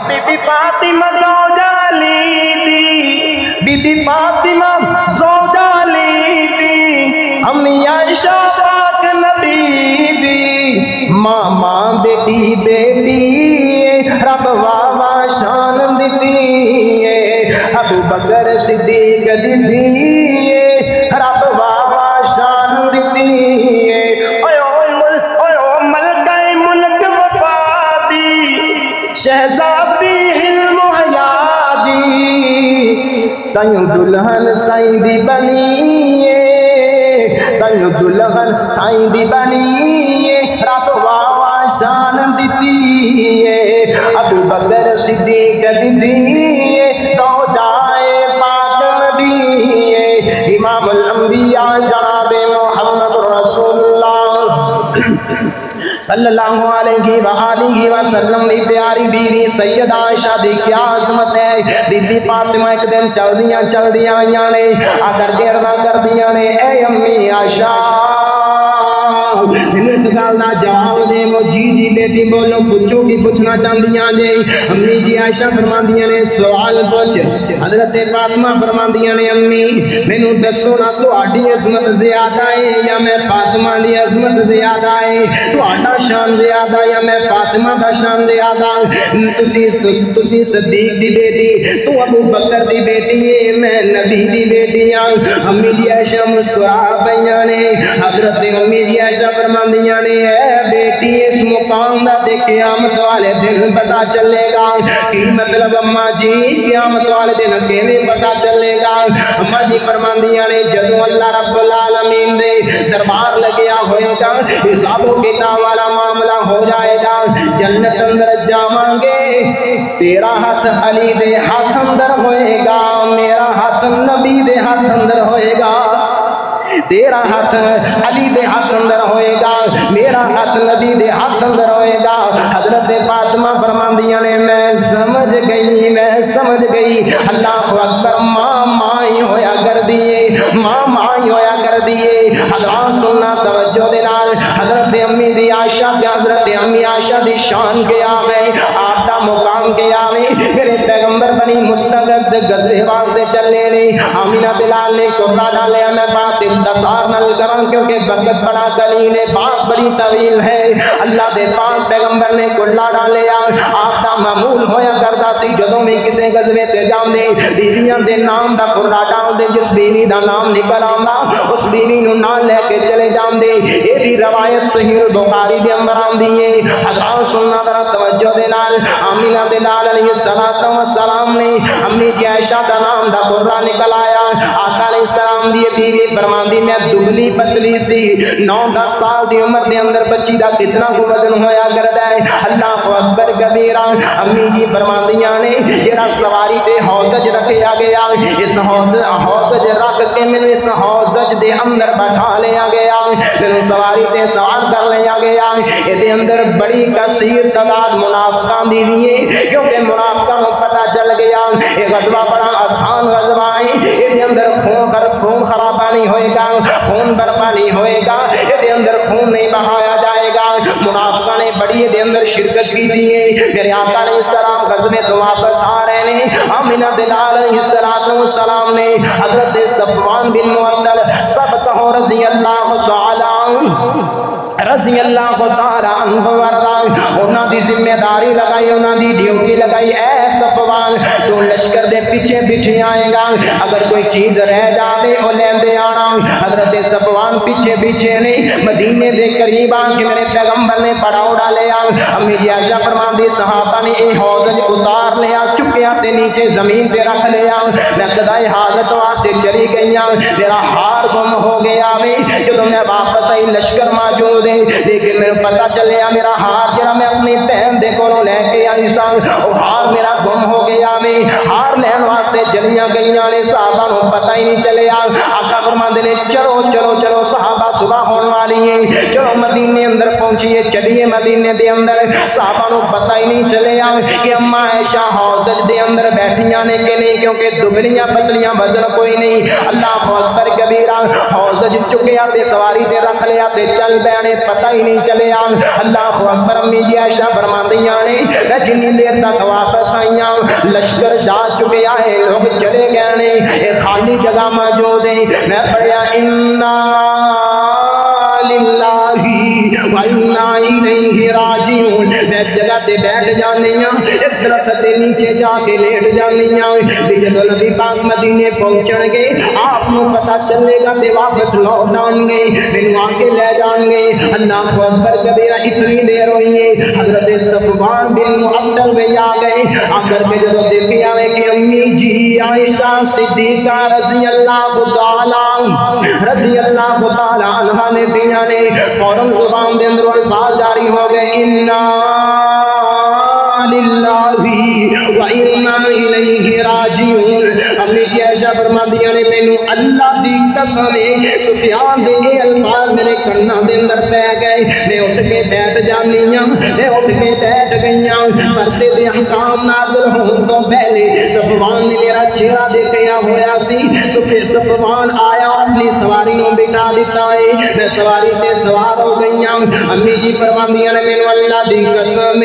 بی بی فاطمہ زوجہ علی دی بی بی فاطمہ زوجہ علی دی امی عائشہ پاک نبی دی ماما بیٹی بیٹی رب واوا شان دیتی ابو بکر صدیق دی رب واوا شان دیتی ملک وفادی شہزادی حلم و حیادی تیوں دلہن سائیں دی بنی تیوں دلہن سائیں دی بنی رب واوا شان دیتی ابو بکر صدیق دی زوجائے پاک نبی امام الانبیاء جناب محمد رسول اللہ صلی اللہ علیہ وآلہ وسلم دی پیاری بیوی سید عائشہ دی کیا عظمت ہے بی بی فاطمہ ایک دن چل دیاں آئیاں نے آدر گردہ کر دیاں نے اے امی عائشہ انتقال نہ جواب دے وہ جی بیٹی بولو پوچھو کی پوچھنا چاندیاں جے امی جی عائشہ فرماندیاں نے سوال پوچھ حضرت فاطمہ فرماندیاں نے امی مینوں دسو نا تہاڈی عظمت زیادہ ہے یا میں فاطمہ دی عظمت زیادہ ہے تہاڈا شان زیادہ یا میں فاطمہ دا شان زیادہ تسی صدیق دی بیٹی تو ابو بکر دی بیٹی ہے میں نبی دی بیٹی ہاں امی جی عائشہ مسکرا پیاں نے حضرت امی جی عائشہ فرماندیاں نے اے بیٹی اس مقام دا تے قیامت والے دن پتہ چلے گا کی مطلب اماں جی قیامت والے دن کیویں پتہ چلے گا اماں جی فرماندیاں نے جدوں اللہ رب العالمین دے دربار لگیا ہوئے گا حساب و کتاب والا معاملہ ہو جائے گا جنت اندر جاواں گے تیرا ہاتھ علی دے ہاتھ اندر ہوئے گا میرا ہاتھ نبی دے ہاتھ اندر ہوئے گا تیرا ہاتھ علی دے ہاتھ اندر ہوئے گا میرا ہاتھ نبی دے ہاتھ اندر ہوئے گا حضرت فاطمہ فرماندیاں نے میں سمجھ گئی اللہ اکبر ماں ہی ہویا کر دیے ماں ہی ہویا کر دیے حضرات سننا توجہ دے نال حضرت امی دی عائشہ کے حضرت امی عائشہ دی شان کے آوے آپ دا مقام کے آوے میرے پیغمبر بنی مستقر دے غزوے واسطے چلے نے آمینہ دلال نے قرہ ڈالیا میں بات انتصار نل کروں کیونکہ وقت بڑا قلیل ہے بات بڑی طویل ہے اللہ دے پاک پیغمبر نے قرہ ڈالیا آپ دا معمول ہویا کردا سی جدوں میں کسے غزوے تے جاندے بیویاں دے نام دا قرہ ڈال دے جس بیوی دا نام نکل آندا اس بیوی نو نال لے کے چلے جاندے یہ بھی روایت صحیح بخاری دے اندر آندی ہے حضرات سننا ذرا توجہ دے نال آمینہ دلال علیہ السلام نے امی جی عائشہ دا نام دا قرہ نکل آیا آقا علیہ السلام دی بیوی فرماندی میں دبلی پتلی سی 9-10 سال دی عمر دے اندر بچی دا کتنا کو وزن ہویا کردا ہے اللہ اکبر کبیرہ امی جی فرماندیاں نے جڑا سواری تے حوض رکھیا گیا اس حوض رکھ کے میں اس حوض دے اندر بٹھا لیا گیا میں سواری تے سوار کر لیا گیا یہ اندر بڑی کثیر تعداد منافقان دی بھی ہے کیونکہ منافقان کو پتہ چل گیا یہ غزوہ بڑا آسان غزوہ ہے یہ اندر خون خرابہ نہیں ہوئے گا خون برپا نہیں ہوئے گا یہ اندر خون نہیں بہایا جائے گا منافقان نے بڑی یہ اندر شرکت کی تھی میرے آقا علیہ السلام غزوے تو واپس آ رہے ہیں آمینہ دلال علیہ السلام نے حضرت صفوان بن معطل سب کہو رضی اللہ تعالی عنہ ورضا انہاں دی ذمہ داری لگائی انہاں دی ڈیوٹی لگائی اے صفوان تو لشکر دے پیچھے پیچھے آئے گا اگر کوئی چیز رہ جاوے او لیندے آنا حضرت صفوان پیچھے پیچھے نہیں مدینے دے قریب آ کے میرے پیغمبر نے پڑاؤ ڈالے امی جی عائشہ فرماندی صحابہ نے اے حوض اتار لیا چکیا تے نیچے زمین پہ رکھ لیا میں قضائے حاجت واسطے چلی گئیاں میرا ہار گم ہو گیا جب میں واپس آئی لشکر موجود ہے لیکن میں پتہ چلیا میرا ہار جڑا میں اپنی بہن دے کولوں لے کے آئی سا او ہار میرا گم ہو گیا ہار لین واسطے چلیاں گئیاں نے صحابہ نوں پتہ ہی نہیں چلیا آقا فرماندے نے چلو صحابہ صبح ہون والی ہے چلو مدینے اندر پہنچیے چلیے مدینے دے اندر صحابہ نوں پتہ ہی نہیں چلیا کہ اما عائشہ حوض دے اندر بیٹھیاں نے کہ نہیں کیونکہ دبلیاں پتلیاں وزن کوئی نہیں اللہ اکبر کبیرہ حوض چکیا تے سواری تے رکھ لیا تے چل بیانے پتہ ہی نہیں چلیا اللہ اکبر امی جی عائشہ فرماندیاں نے میں جنی دیر تک واپس آئیاں لشکر جا چکیا ہے لوگ چلے گئے نے ایک خالی جگہ موجود ہے میں پڑھیا انا للہ و انا الیہ راجعون میں جگہ تے بیٹھ جانے ایک درخت دے نیچے جا کے لیٹ جانے جدو نبی پاک مدینے پہنچن گے آپ نو پتہ چلے گا تے واپس لوٹ آن گے مینوں آ کے لے جان گے اللہ اکبر کبیرہ اتنی دیر ہوئی ہے حضرت صفوان بن معطل بھی آ گئے آ کر کے جدو دیکھیا ہے کہ امی جی عائشہ صدیقہ رضی اللہ تعالی عنہا نے دیا نے فوراً زبان دے اندر الفاظ جاری ہو گئے انا للہ و انا الیہ راجعون امی جی عائشہ فرماندیاں نے مینوں اللہ دی قسم سفیان دے یہ الفاظ میرے کاناں دے اندر پے گئے میں اٹھ کے بیٹھ جانی میں اٹھ کے بیٹھ گئیاں پردے دے احکام نازل ہون تو پہلے صفوان نے میرا چہرہ دیکھیا ہویا سی صفوان آیا اپنی سواری نوں بٹھا دیتا ہے میں سواری تے سوار ہو گئیاں امی جی فرماندیاں نے مینوں اللہ دی قسم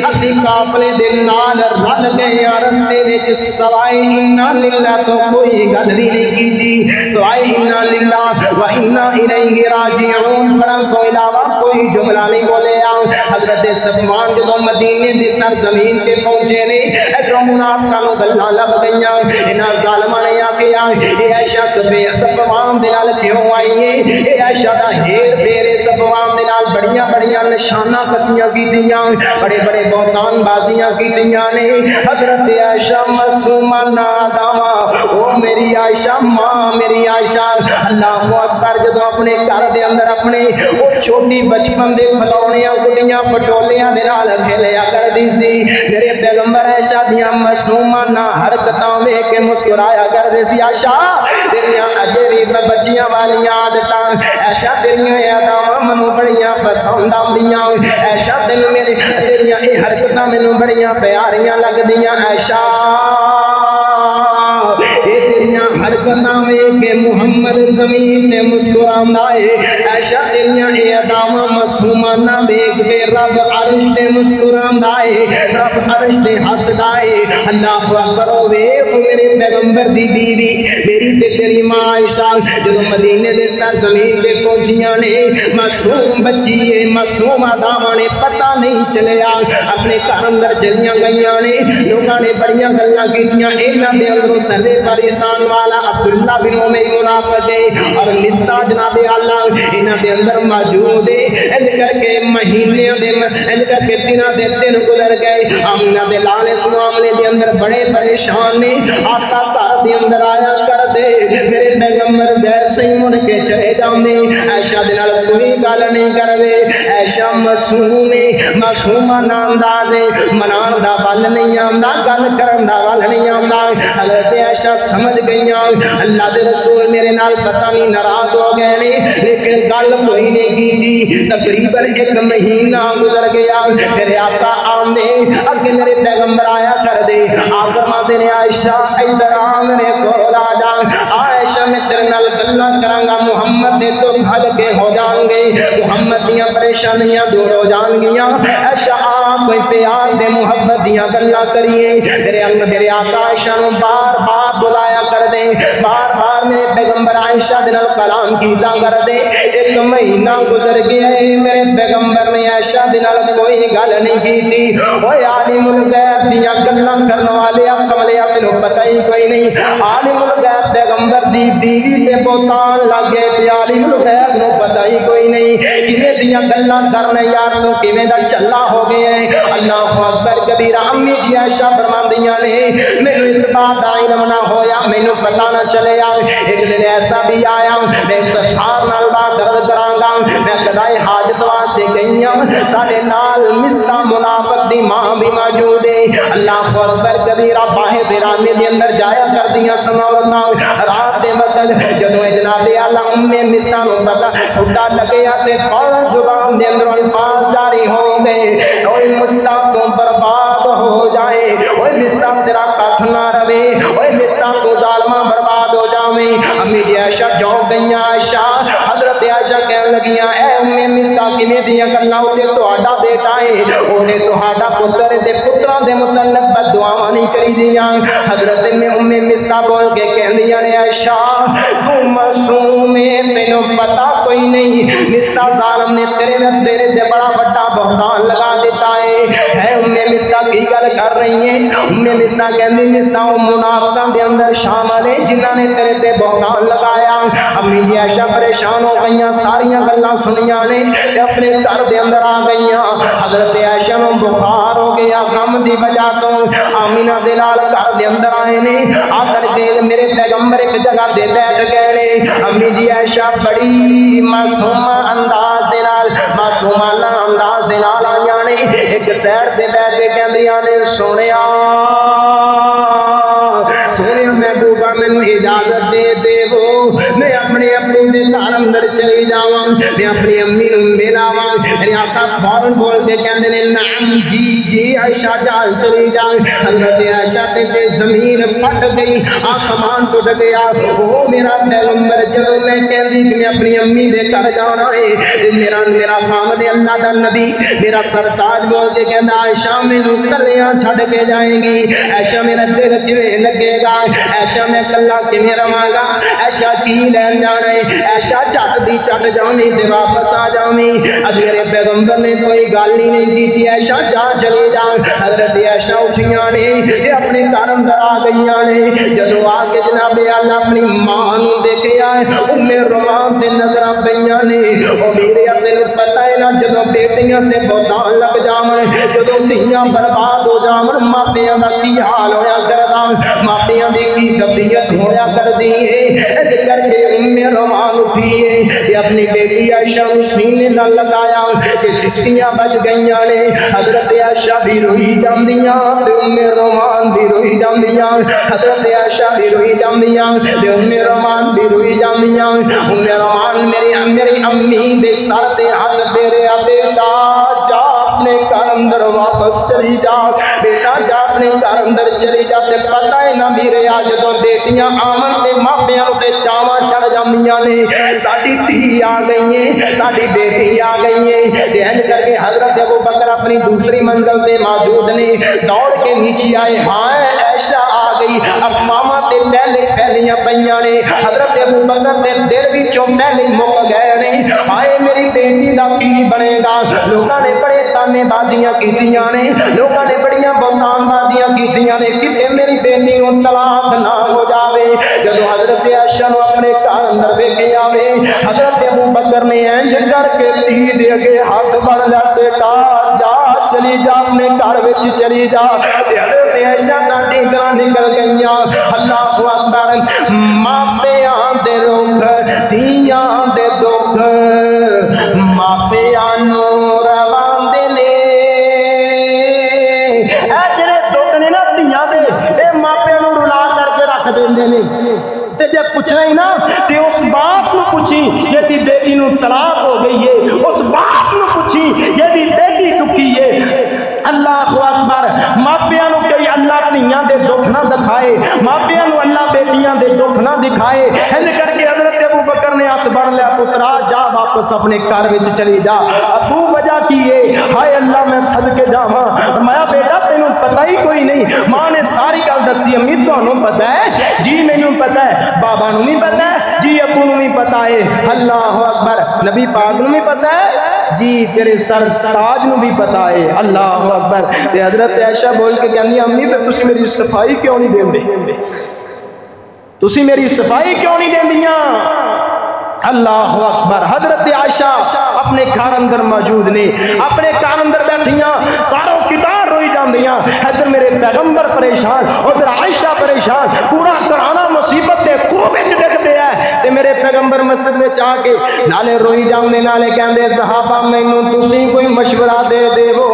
اسی قافلے دے نال رل گئے رستے وچ سوائے انا للہ تو کوئی گل بھی نہیں کیتی سوائے انا للہ و انا الیہ راجعون پڑھن تو علاوہ کوئی جملہ نہیں بولیا حضرت صفوان جدوں مدینے دی سرزمین تے پہنچے نے ادھروں منافقاں نوں گلاں لب گئیاں انہاں ظالماں نے آکھیا اے عائشہ صفوان دے نال کیوں آئی ہے اے عائشہ دا ہیر پھیرے صفوان دے نال بڑیاں بڑیاں نشاناں کسیاں کیتیاں بڑے بڑے بہتان بازیاں کیتیاں نے حضرت عائشہ معصومہ ناداواں او میری عائشہ ماں میری عائشہ اللہ اکبر جدوں اپنے گھر دے اندر اپنے او چھوٹی بچپن دے کھلونیاں گڈیاں پٹولیاں دے نال کھیلیا کردی سی میرے پیغمبر عائشہ دیاں معصومانہ حرکتاں ویکھ کے مسکرایا کردے سی عائشہ تیریاں اجے بھی بچیاں والیاں عادتاں عائشہ تیریاں اداواں مینوں بڑیاں پسند آندیاں عائشہ تیریاں اے حرکتاں مینوں بڑیاں پیاریاں لگدیاں عائشہ اے تیریاں حرکتاں ویکھ کے محمد زمین تے مسکراندا ہے عائشہ تیریاں اے اداواں معصومانہ ویکھ کے رب عرش تے مسکراندا ہے رب عرش تے ہسدا ہے اللہ اکبر ویکھ میرے پیغمبر دی بیوی میری تے تیری ماں عائشہ جدوں مدینے دے سرزمین تے پہنچیاں نے معصوم بچی ہے معصوم اداواں نے پتہ نہیں چلیا اپنے گھر اندر چلیاں گئیاں نے لوگاں نے بڑیاں گلاں کیتیاں انہاں دے اندروں سر پاکستان والا عبداللہ بن عمر منافق ہے اور مصطفیٰ جناب اللہ انہاں دے اندر موجود ہے انج کر کے مہینے دے انج کر کے دناں دے دن گزر گئے آمینہ دے لال اس معاملے دے اندر بڑے پریشان نے آقا گھر دے اندر آیا کر دے میرے پیغمبر ویسے ہی مڑ کے چلے جاندے عائشہ دے نال کوئی گل نہیں کر دے عائشہ معصوم ہے معصومانہ انداز ہے منان دا ول نہیں آندا گل کرن دا ول نہیں آندا حضرت عائشہ سمجھ گئیاں اللہ دے رسول میرے نال پتہ نہیں ناراض ہو گئے نے لیکن گل کوئی نہیں کیتی تقریباً ایک مہینہ گزر گیا میرے آقا آندے اگے میرے پیغمبر آیا کر دے آپ فرماتے نے عائشہ ادھر آ میرے کول آ جا عائشہ میں تیرے نال گلاں کراں گا محمد دے تو ہلکے ہو جان گے محمد دیاں پریشانیاں دور ہو جان گیاں عائشہ آ کوئی پیار دے محبت دیاں گلاں کریے میرے آقا عائشہ نو بار بار بلایا کر دے بار بار میرے پیغمبر عائشہ دے نال کلام کیتا کر دے ایک مہینہ گزر گیا ہے میرے پیغمبر نے عائشہ دے نال کوئی گل نہیں کیتی اوے عالم الغیب دیاں گلاں کرن والے کملے تینوں پتہ ہی کوئی نہیں عالم الغیب پیغمبر دی بیوی تے بہتان لگے تے عالم الغیب نو پتہ ہی کوئی نہیں کیویں دیاں گلاں کرن یار نو کیویں دا چلا ہو گیا ہے اللہ اکبر کبیرہ امی جی عائشہ فرماندیاں نے مینوں اس بات دا علم نہ ہویا مینوں پتہ نہ چلیا ایک دن ایسا بھی آیا میں انتصار نال بات درد کراں گا میں قضائے حاجت واسطے گئیاں ساڈے نال مصطفیٰ منافق دی ماں بھی موجود ہے اللہ اکبر کبیرہ باہر بیرانے دے اندر جایا کر دیاں سنورنا رات دے وقت جدوں جناب اعلی مصطفیٰ نو پتہ ٹھڈا لگیا تے فوراً زبان دے اندر الفاظ جاری ہو گئے اوے مصطفیٰ تو برباد ہو جائے اوے مصطفیٰ تیرا کھ نہ رہے اوے مصطفیٰ تو ظالماں برباد ہو جاویں امی جی عائشہ جو گئیاں عائشہ حضرت عائشہ کہن لگیاں اے مصطفیٰ کیویں دیاں گلاں تے تہاڈا بیٹا ہے اونے تہاڈا پتر تے پتراں دے متعلق بد دعاواں نہیں کری دیاں حضرت مصطفیٰ بول کے کہندیاں نے عائشہ تو معصوم ہے تینوں پتہ کوئی نہیں مصطفیٰ ظالم نے تیرے تے بڑا بڑا بہتان لگا دیتا ہے مصطفیٰ کی گل کر رہی ہیں مصطفیٰ کہندی مصطفیٰ منافقاں دے اندر شامل ہے جنہاں نے تیرے تے بہتان لگایا امی جی عائشہ پریشان ہو گئیاں ساریاں گلاں سنیاں نے اپنے گھر دے اندر آ گئیاں حضرت عائشہ نو بخار ہو گیا غم دی وجہ تو آمینہ دے نال گھر دے اندر آئے نے آ کر کے میرے پیغمبر ایک جگہ دے بیٹھ گئے نے امی جی عائشہ بڑی معصومہ انداز دے نال معصومانہ انداز دے نال آئیاں نے ایک سائڈ تے بیٹھ کے کہندیاں نے سونیا محبوبہ مینوں اجازت دے دے وہ میں اپنے ابو دے گھر اندر چلی جاواں میں اپنی امی نوں ملاواں میرے آقا فوراً بول کے کہندے نے نعم جی عائشہ جان چلی جا حضرت عائشہ تے زمین پھٹ گئی آسمان ٹوٹ گیا او میرا پیغمبر جدوں میں کہندی کہ میں اپنی امی دے گھر جانا ہے میرا خامد اللہ دا نبی میرا سرتاج بول کے کہندا عائشہ مینوں کلیاں چھڈ کے جائیں گی عائشہ میرا دل کیویں لگے گا عائشہ میں کلا کیویں رواں گا عائشہ کی لین جانا ہے عائشہ چھٹ دی چھٹ جاویں تے واپس آ جاویں اج میرے پیغمبر نے کوئی گل ہی نہیں کیتی عائشہ جا چلی جا حضرت عائشہ اٹھیاں نے تے اپنے گھر اندر آ گئیاں نے جدوں آ کے جناب اعلی اپنی ماں نوں دیکھیا رومان تے نظراں پیاں نے او میرے تینوں پتہ ہے نا جدوں بیٹیاں تے بہتان لگ جاون جدوں دھیاں برباد ہو جاون ماپیاں دا کی حال ہویا کردا ماپیاں دی کی طبیعت ہویا کردی ہے اج کر کے رومان اٹھی ہے تے اپنی بیٹی عائشہ نوں سینے نال لگایا تے سسیاں بج گئیاں نے حضرت عائشہ بھی روئی جاندیاں تے رومان بھی روئی جاندیاں حضرت عائشہ بھی روئی جاندیاں تے رومان بھی روئی جاندیاں رومان میری امی دے سر تے ہاتھ پھیریا بیٹا جا اپنے گھر اندر واپس چلی جا بیٹا جا اپنے گھر اندر چلی جا تے پتہ ہے نہ میرے جدوں بیٹیاں آون تے ماپیاں تے چاواں چڑھ جاندیاں نے ساڈی دھی آ گئی ہے ساڈی بیٹی آ گئی ہے تے انج کر کے حضرت ابو بکر اپنی دوسری منزل تے موجود نے دوڑ کے نیچے آئے ہاں عائشہ آ گئی افواہاں تے پہلے پھیلیاں پیاں نے حضرت ابو بکر دے دل وچوں پہلے مک گئے نے ہائے میری بیٹی دا کی بنے گا لوکاں نے بڑے تانے بازیاں کیتیاں نے لوکاں نے بڑیاں بہتان بازیاں کیتیاں نے کہ میری بیٹی نوں طلاق نہ ہو جاوے جدوں حضرت عائشہ نوں اپنے گھر اندر ویکھے آوے حضرت ابو بکر نے انج کر کے دھی دے اگے ہاتھ بڑھ لیا بیٹا جا چلی جا اپنے گھر وچ چلی جا تے حضرت عائشہ دا ڈنگراں نکل گئیاں اللہ اکبر ماپیاں دے دکھ دھیاں دے دکھ ماپیاں نوں رواندے نے اے جڑے دکھ نے نا دھیاں دے اے ماپیاں نوں رلا کر کے رکھ دیندے نے تے جے پوچھنا ہی نا تے اس باپ نو پوچھی جے بیٹی نو طلاق ہو گئی ہے اس باپ نو پوچھی جے بیٹی ٹکی ہے اللہ اکبر ماپیاں نو کہ اللہ دھیاں دے دکھ نہ دکھائے ماپیاں نو اللہ بیٹیاں دے دکھ نہ دکھائے انج کر کے حضرت ابو بکر نے ہاتھ بڑھ لیا پترا جا واپس اپنے گھر وچ چلی جا ابو وجہ کی ہے ہائے اللہ میں صدقے جاواں فرمایا بیٹا تینوں پتہ ہی کوئی نہیں ماں نے ساری گل دسی امی تانوں پتہ ہے جی مینوں پتہ ہے بابا نوں بھی پتہ ہے جی ابو نوں بھی پتہ ہے اللہ اکبر نبی پاک نوں بھی پتہ ہے جی تیرے سر تاج نوں بھی پتہ ہے اللہ اکبر تے حضرت عائشہ بول کے کہندی امی تے تسی میری صفائی کیوں نہیں دیندے تسی میری صفائی کیوں نہیں دیندیاں اللہ اکبر حضرت عائشہ اپنے گھر اندر موجود نے اپنے گھر اندر بیٹھیاں ساروں کتار روئی جاندیاں ادھر میرے پیغمبر پریشان ادھر عائشہ پریشان پورا گھرانہ مصیبت سے خوب وچ ڈگ پیا ہے تے میرے پیغمبر مسجد وچ آ کے نالے روئی جاندے نالے کہندے صحابہ مینوں تسی کوئی مشورہ دے دیو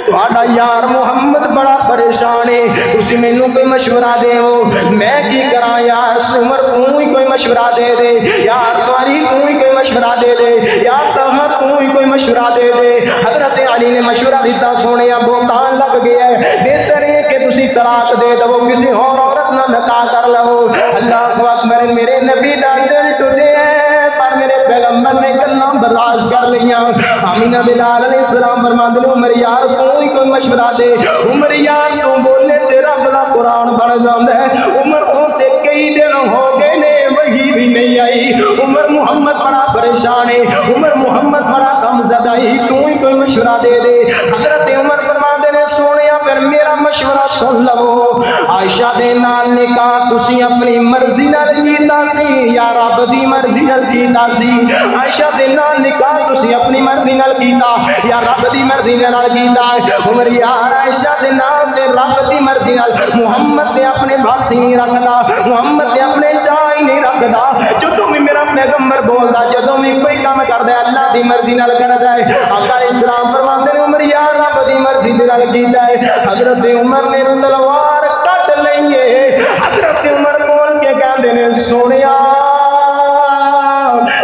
تہاڈا یار محمد بڑا پریشان ہے تسی مینوں کوئی مشورہ دیو میں کی کراں یار عمر تو ہی کوئی مشورہ دے دے یار تمہاری تو ہی کوئی مشورہ دے دے یار تمہار تو ہی کوئی مشورہ دے دے حضرت علی نے مشورہ دیتا سونے بہتان لگ گیا ہے بہتر ہے کہ تسی طلاق دے دو کسی اور عورت نہ نکاح کر لو اللہ اکبر میرے نبی دا دل ٹوٹے ہیں پر میرے پیغمبر نے گلاں برداشت کر لیاں آمینہ بلال علیہ السلام فرماندے نے عمر یار تو ہی کوئی مشورہ دے عمر یار تو بولے تیرا بلا قرآن بن جاندا ہے عمر ہوتے کئی دن ہو گئے نے وہی بھی نہیں آئی عمر محمد بڑا پریشان ہے عمر محمد بڑا غم زدہ ہے تو ہی کوئی مشورہ دے دے حضرت عمر فرماندے نے سونیا پھر میرا مشورہ سن لو عائشہ دے نال نکاح تسی اپنی مرضی نال کیتا سی یا رب دی مرضی نال کیتا سی عائشہ دے نال نکاح تسی اپنی مرضی نال کیتا یا رب دی مرضی نال کیتا عمر یار عائشہ دے نال تے رب دی مرضی نال محمد تے اپنے باسی نہیں رکھدا محمد تے اپنے چاہی نہیں رکھدا جدوں بھی میرا پیغمبر بولدا جدوں بھی کوئی کام کردا ہے اللہ دی مرضی نال کردا ہے آقا اسلام فرماندے نے عمر یار رب دی مرضی نال کیتا ہے حضرت عمر نے تلوار کٹ لئی ہے حضرت عمر بول کے کہندے نے سونیا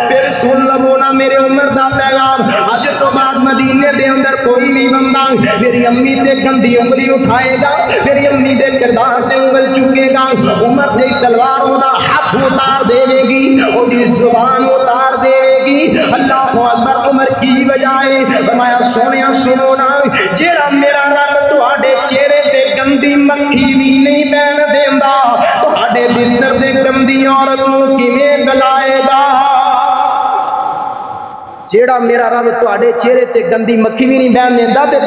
پھر سن لو نا میرے عمر دا پیغام اج تو بعد مدینے دے اندر کوئی بھی بندہ میری امی تے گندی انگلی اٹھائے گا میری امی دے کردار تے انگل چکے گا عمر دے تلوار دا ہاتھ اتار دے گی اودی زبان اتار دے گی اللہ اکبر عمر کی وجہ ہے فرمایا سونیا سنو نا جیڑا میرا رب تواڈے چہرے تے گندی مکھی بھی نہیں بہن دیندا تواڈے بستر تے گندی عورت نوں کیویں بلائے گا جیڑا میرا رب تواڈے چہرے تے گندی مکھی بھی نہیں بہن دیندا تے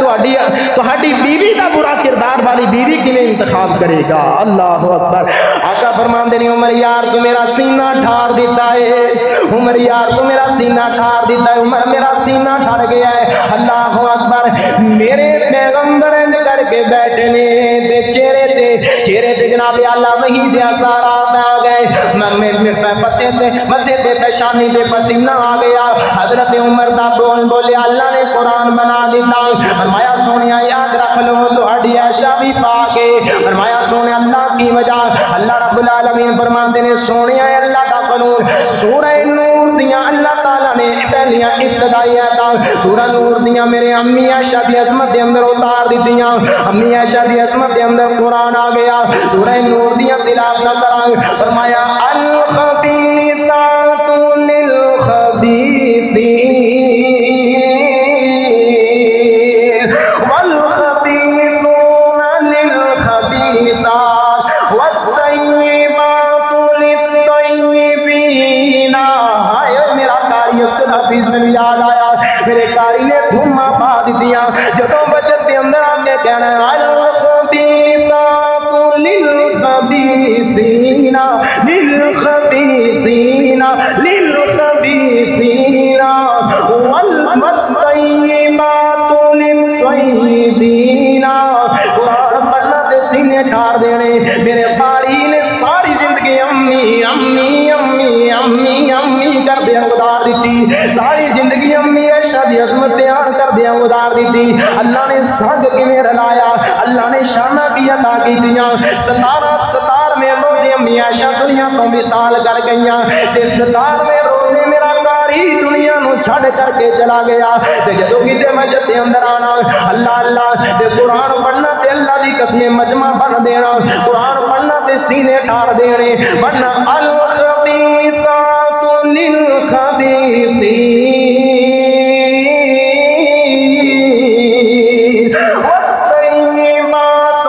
تہاڈی بیوی دا برا کردار والی بیوی کیویں انتخاب کرے گا اللہ اکبر آقا فرماندے نے عمر یار تو میرا سینہ ٹھار دیتا ہے عمر یار تو میرا سینہ ٹھار دیتا ہے عمر میرا سینہ ٹھار گیا ہے اللہ اکبر میرے پیغمبر کر کے بیٹھنے تے چہرے تے جناب اللہ وحی دے اثرات آ گئے متھے تے پیشانی تے پسینہ آ گیا حضرت عمر دا بولے اللہ نے قرآن بنا دیتا فرمایا سونیا یاد رکھ لو تہاڈی عائشہ بھی پاک ہے فرمایا سونے اللہ کی وجہ اللہ رب العالمین فرماندے نے سونیا اللہ دا قانون سورہ نور دیاں اللہ تعالی نے پہلیاں ابتدائی آیات سورہ نور دیاں میرے امی عائشہ دی عظمت دے اندر اتار دتیاں امی عائشہ دی عظمت دے اندر قرآن آ گیا سورہ نور دیاں تلاوت نہ کراں فرمایا الخبیثات للخبیثین والخبیثون للخبیثات والطیبات للطیبین ہائے میرا قاری حفیظ میں یاد آیا میرے قاری نے دھوماں پا دتیاں جدوں بچت دے اندر آ کے کہنا الخبیثات للخبیثین للخبیثین للخبیثین والطیبات للطیبین قرآن پڑھنا تے سینے ٹھار دینے میرے قاری نے ساری زندگی امی امی امی امی امی کر دیا گزار دیتی ساری زندگی امی عائشہ دی عظمت بیان کر دیا گزار دیتی اللہ نے سانگ کیویں رلایا اللہ نے شانہ کی عطا کیتیاں 17 روزے امی عائشہ دنیا تو وصال کر گئیاں تے 17 روزے میرا قاری دنیا نو چھڑ کر کے چلا گیا تے جدوں کیتے مسجد دے اندر آنا اللہ اللہ تے قرآن پڑھنا تے اللہ دی قسم مجمع بن دینا قرآن پڑھنا تے سینے ٹھار دینے بننا الخبیثات للخبیثین والطیبات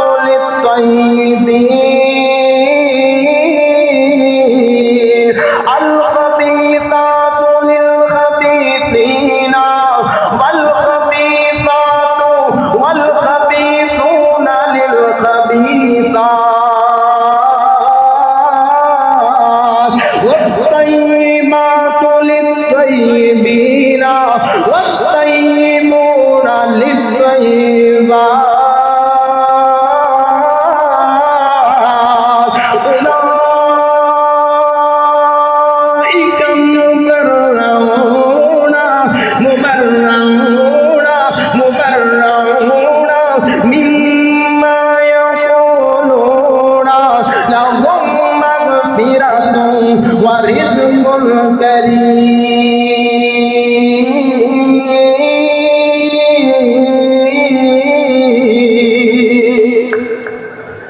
للطیبین الخبیثات للخبیثین والخبیثات والخبیثون للخبیثات والطیبات للطیبین والطیبون للطیبات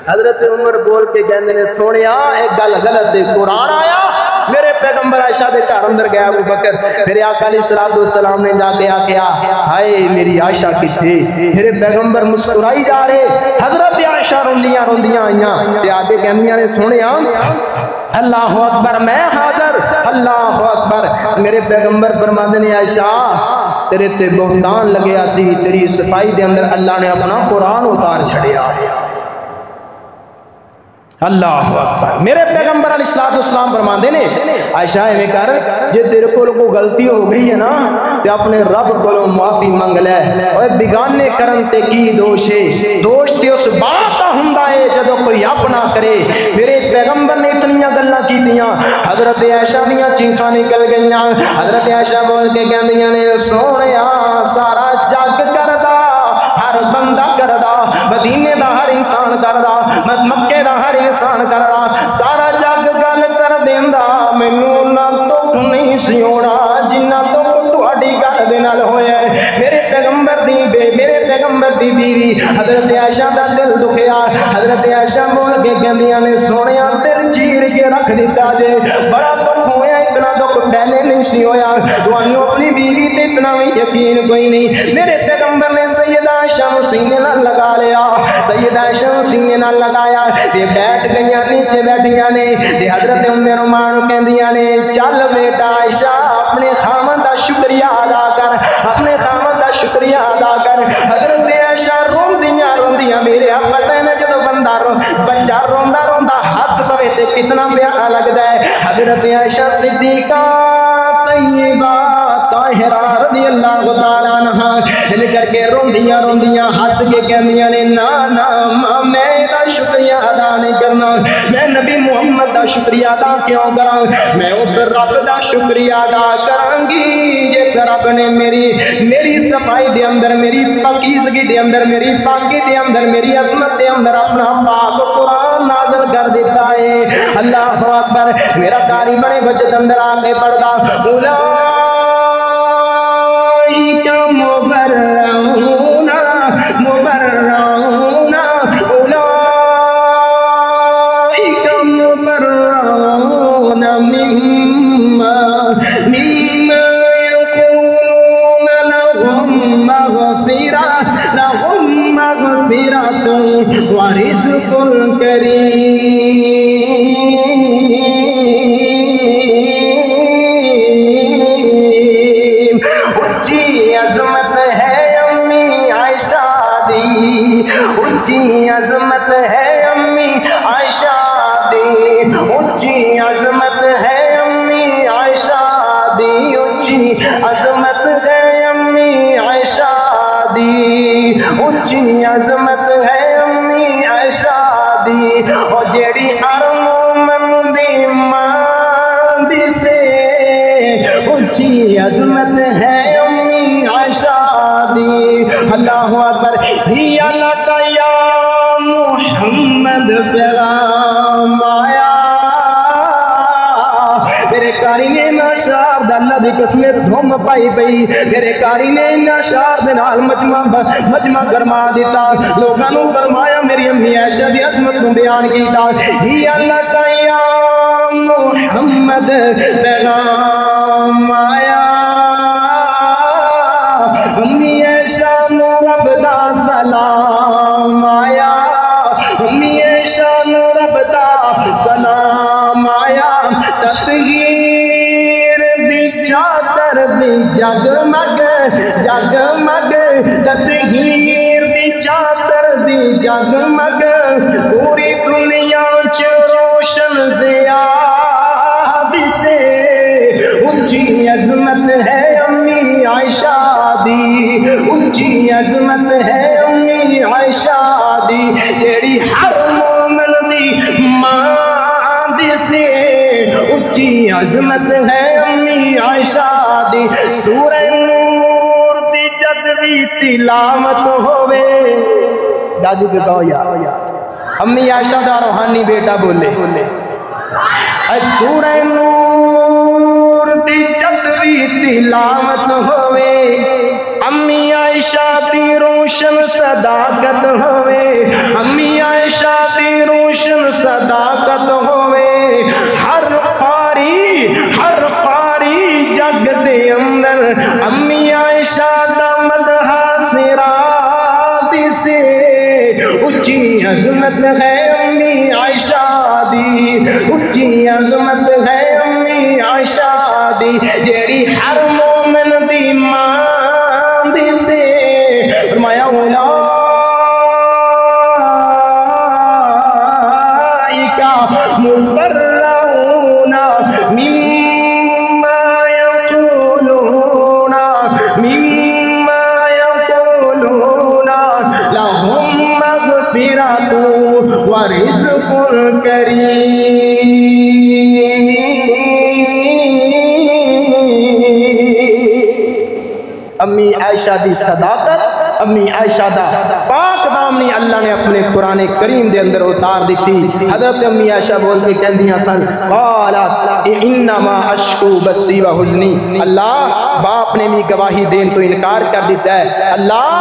حضرت عمر بول کے کہندے نے سونیا ایک گل غلط دے قرآن آیا میرے پیغمبر عائشہ دے گھر اندر گیا ابو بکر میرے آقا علیہ السلام نے جا کے آکھیا ہائے میری عائشہ کتھے میرے پیغمبر مسکرائی جا رہے حضرت عائشہ روندیاں روندیاں آئیاں تے آگے کہندیاں نے سونیا اللہ اکبر میں حاضر اللہ اکبر میرے پیغمبر فرماندے نے عائشہ تیرے تے بہتان لگیا سی تیری صفائی دے اندر اللہ نے اپنا قرآن اتار چھڑیا اللہ اکبر میرے پیغمبر علیہ السلام فرماندے نے عائشہ ایویں کر جے تیرے کول کوئی غلطی ہو گئی ہے نا تے اپنے رب کولوں معافی منگ لے اوے بیگانے کرن تے کی دوش ہے دوش تے اس بات دا ہوندا ہے جدوں کوئی اپنا کرے میرے پیغمبر نے اتنیاں گلاں کیتیاں حضرت عائشہ دیاں چیخاں نکل گئیاں حضرت عائشہ بول کے کہندیاں نے سونیا سارا جگ کردا ہر بندہ کردا مدینے دا ہر انسان کردا مکے دا ہر انسان کردا سارا جگ گل کر دیندا مینوں نہ دکھ نہیں سی ہونا جنہ دکھ تہاڈی گل دے نال ہویا ہے میرے پیغمبر دی بیوی حضرت عائشہ دا دل دکھیا حضرت عائشہ بول کے کہندیاں نے سونیا دل چیر کے رکھ دیتا جے بڑا دکھ ہویا اتنا دکھ پہلے نہیں سی ہویا تانوں اپنی بیوی تے اتنا بھی یقین کوئی نہیں میرے پیغمبر نے سیدہ عائشہ نو سینے نال لگا لیا سیدہ عائشہ نو سینے نال لگایا تے بیٹھ گئیاں نیچے بیٹھیاں نے تے حضرت ام رومان نو کہندیاں نے چل بیٹا عائشہ اپنے خاوند دا شکریہ ادا کر اپنے خاوند دا شکریہ ادا کر حضرت عائشہ روندیاں میرے پتہ ہے جدوں بچہ روندا روندا ہس پوے تے کتنا پیارا لگدا ہے حضرت عائشہ صدیقہ طیبہ طاہرہ رضی اللہ تعالی عنہا دل کر کے روندیاں ہس کے کہندیاں نے نا میں دا شکریہ ادا نہیں کرنا میں نبی محمد دا شکریہ ادا کیوں کراں میں اس رب دا شکریہ ادا کراں گی جس رب نے میری صفائی دے اندر میری پاکیزگی دے اندر میری پاکی دے اندر میری عظمت دے اندر اپنا پاک قرآن نازل کر دیتا ہے اللہ اکبر میرا قاری بڑے بچت اندر آ کے پڑھدا مبرؤون مبرؤون أولئك مبرؤون مما يقولون لهم مغفرة ورزق کریم۔ اونچی عظمت ہے امی عائشہ دی، اونچی عظمت ہے امی عائشہ دی، اونچی عظمت ہے امی عائشہ دی، اونچی عظمت ہے امی عائشہ دی، اونچی عظمت ہے امی عائشہ دی، اور جیڑی ہر مومن دی ماں دی سے اونچی عظمت ہے امی عائشہ دی۔ اللہ اکبر۔ ہی لک یا محمد پیغام آیا، میرے کاری نے ناشار اللہ دی قسمت ہم پائی پئی، میرے کاری نے ناشار دے نال مجمع گرما دیتا، لوگاں نو فرمایا میری امی عائشہ دی عظمت کو بیان کیتا۔ ہی لک یا محمد پیغام آیا، امی عائشہ نو رب دا سلام آیا، امی عائشہ نو رب دا سلام آیا، تطہیر دی چادر دی جگمگ جگمگ، تطہیر دی چادر دی جگمگ، پوری دنیا چ روشن ضیا سے اونچی عظمت ہے امی عائشہ دی، اونچی عظمت ہے امی عائشہ دی، جیڑی ہر مومن دی ماں دی سے اونچی عظمت ہے امی عائشہ دی۔ سورہ نور دی جد بھی تلاوت ہوئے، دادو کے کہو یا امی عائشہ دا روحانی بیٹا بولے، سورہ نور دی جد بھی تلاوت ہوئے، امی عائشہ دی روشن صداقت ہوئے، امی عائشہ دی روشن صداقت ہوئے، ہر پاری جگ دے اندر امی عائشہ دا مدح سرات سے اونچی عظمت ہے امی عائشہ دی، اونچی عظمت ہے امی عائشہ دی، جیڑی ہر مومن دی ماں دی سے فرمایا اولئک مبرؤون مما یقولون لهم مغفرۃ ورزق کریم۔ امی عائشہ دی صداقت، امی عائشہ دا پاک دامنی اللہ نے اپنے قرآن کریم دے اندر اتار دیتی۔ حضرت امی عائشہ بول کے کہہ دیا سن، قالت انما اشکو بسی و حزنی، اللہ باپ نے بھی گواہی دین تو انکار کر دیتا ہے، اللہ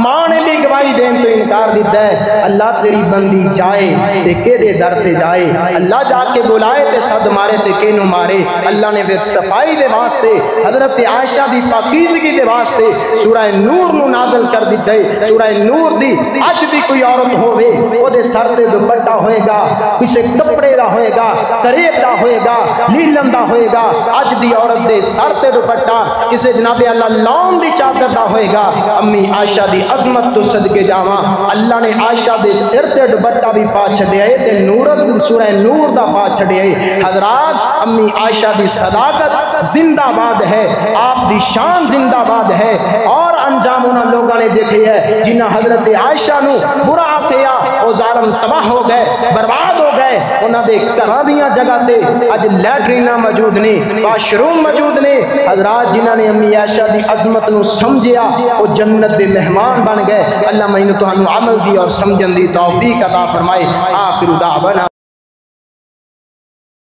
ماں نے بھی گواہی دین تو انکار دیتا ہے، اللہ تیری بندی جائے تے کیدے در تے جائے، اللہ جا کے بلائے تے صد مارے تے کینو مارے۔ اللہ نے پھر صفائی دے واسطے حضرت عائشہ دی پاکیزگی دے واسطے سورہ نور نو نازل کر دیتا ہے۔ سورہ نور دی اج دی کوئی عورت ہوئے وہ دے سر تے دوپٹہ ہوئے گا، کسے کپڑے دا ہوئے گا، کریب دا ہوئے گا، لیلن دا ہوئے گا، اج دی عورت دے سر تے دوپٹہ کسے جناب اللہ لون دی چادر دا ہوئے گا۔ امی عائشہ دی عظمت تو صدقے جاواں، اللہ نے عائشہ دے سر تے دوپٹہ بھی پا چھڈیا ہے تے نورت سورہ نور دا پا چھڈیا ہے۔ حضرات امی عائشہ دی صداقت زندہ باد ہے، آپ دی شان زندہ باد ہے، اور انجام انہاں لوگاں نے دیکھے ہے جنہاں حضرت عائشہ نو برا کیا، او ظالم تباہ ہو گئے، برباد ہو گئے، انہاں دے گھراں دیاں جگہ تے اج لیٹرینا موجود نے، واش روم موجود نے۔ حضرات جنہاں نے امی عائشہ دی عظمت نو سمجھیا او جنت دے مہمان بن گئے۔ اللہ مینوں تانوں عمل دی اور سمجھن دی توفیق عطا فرمائے۔ آخر دعوانا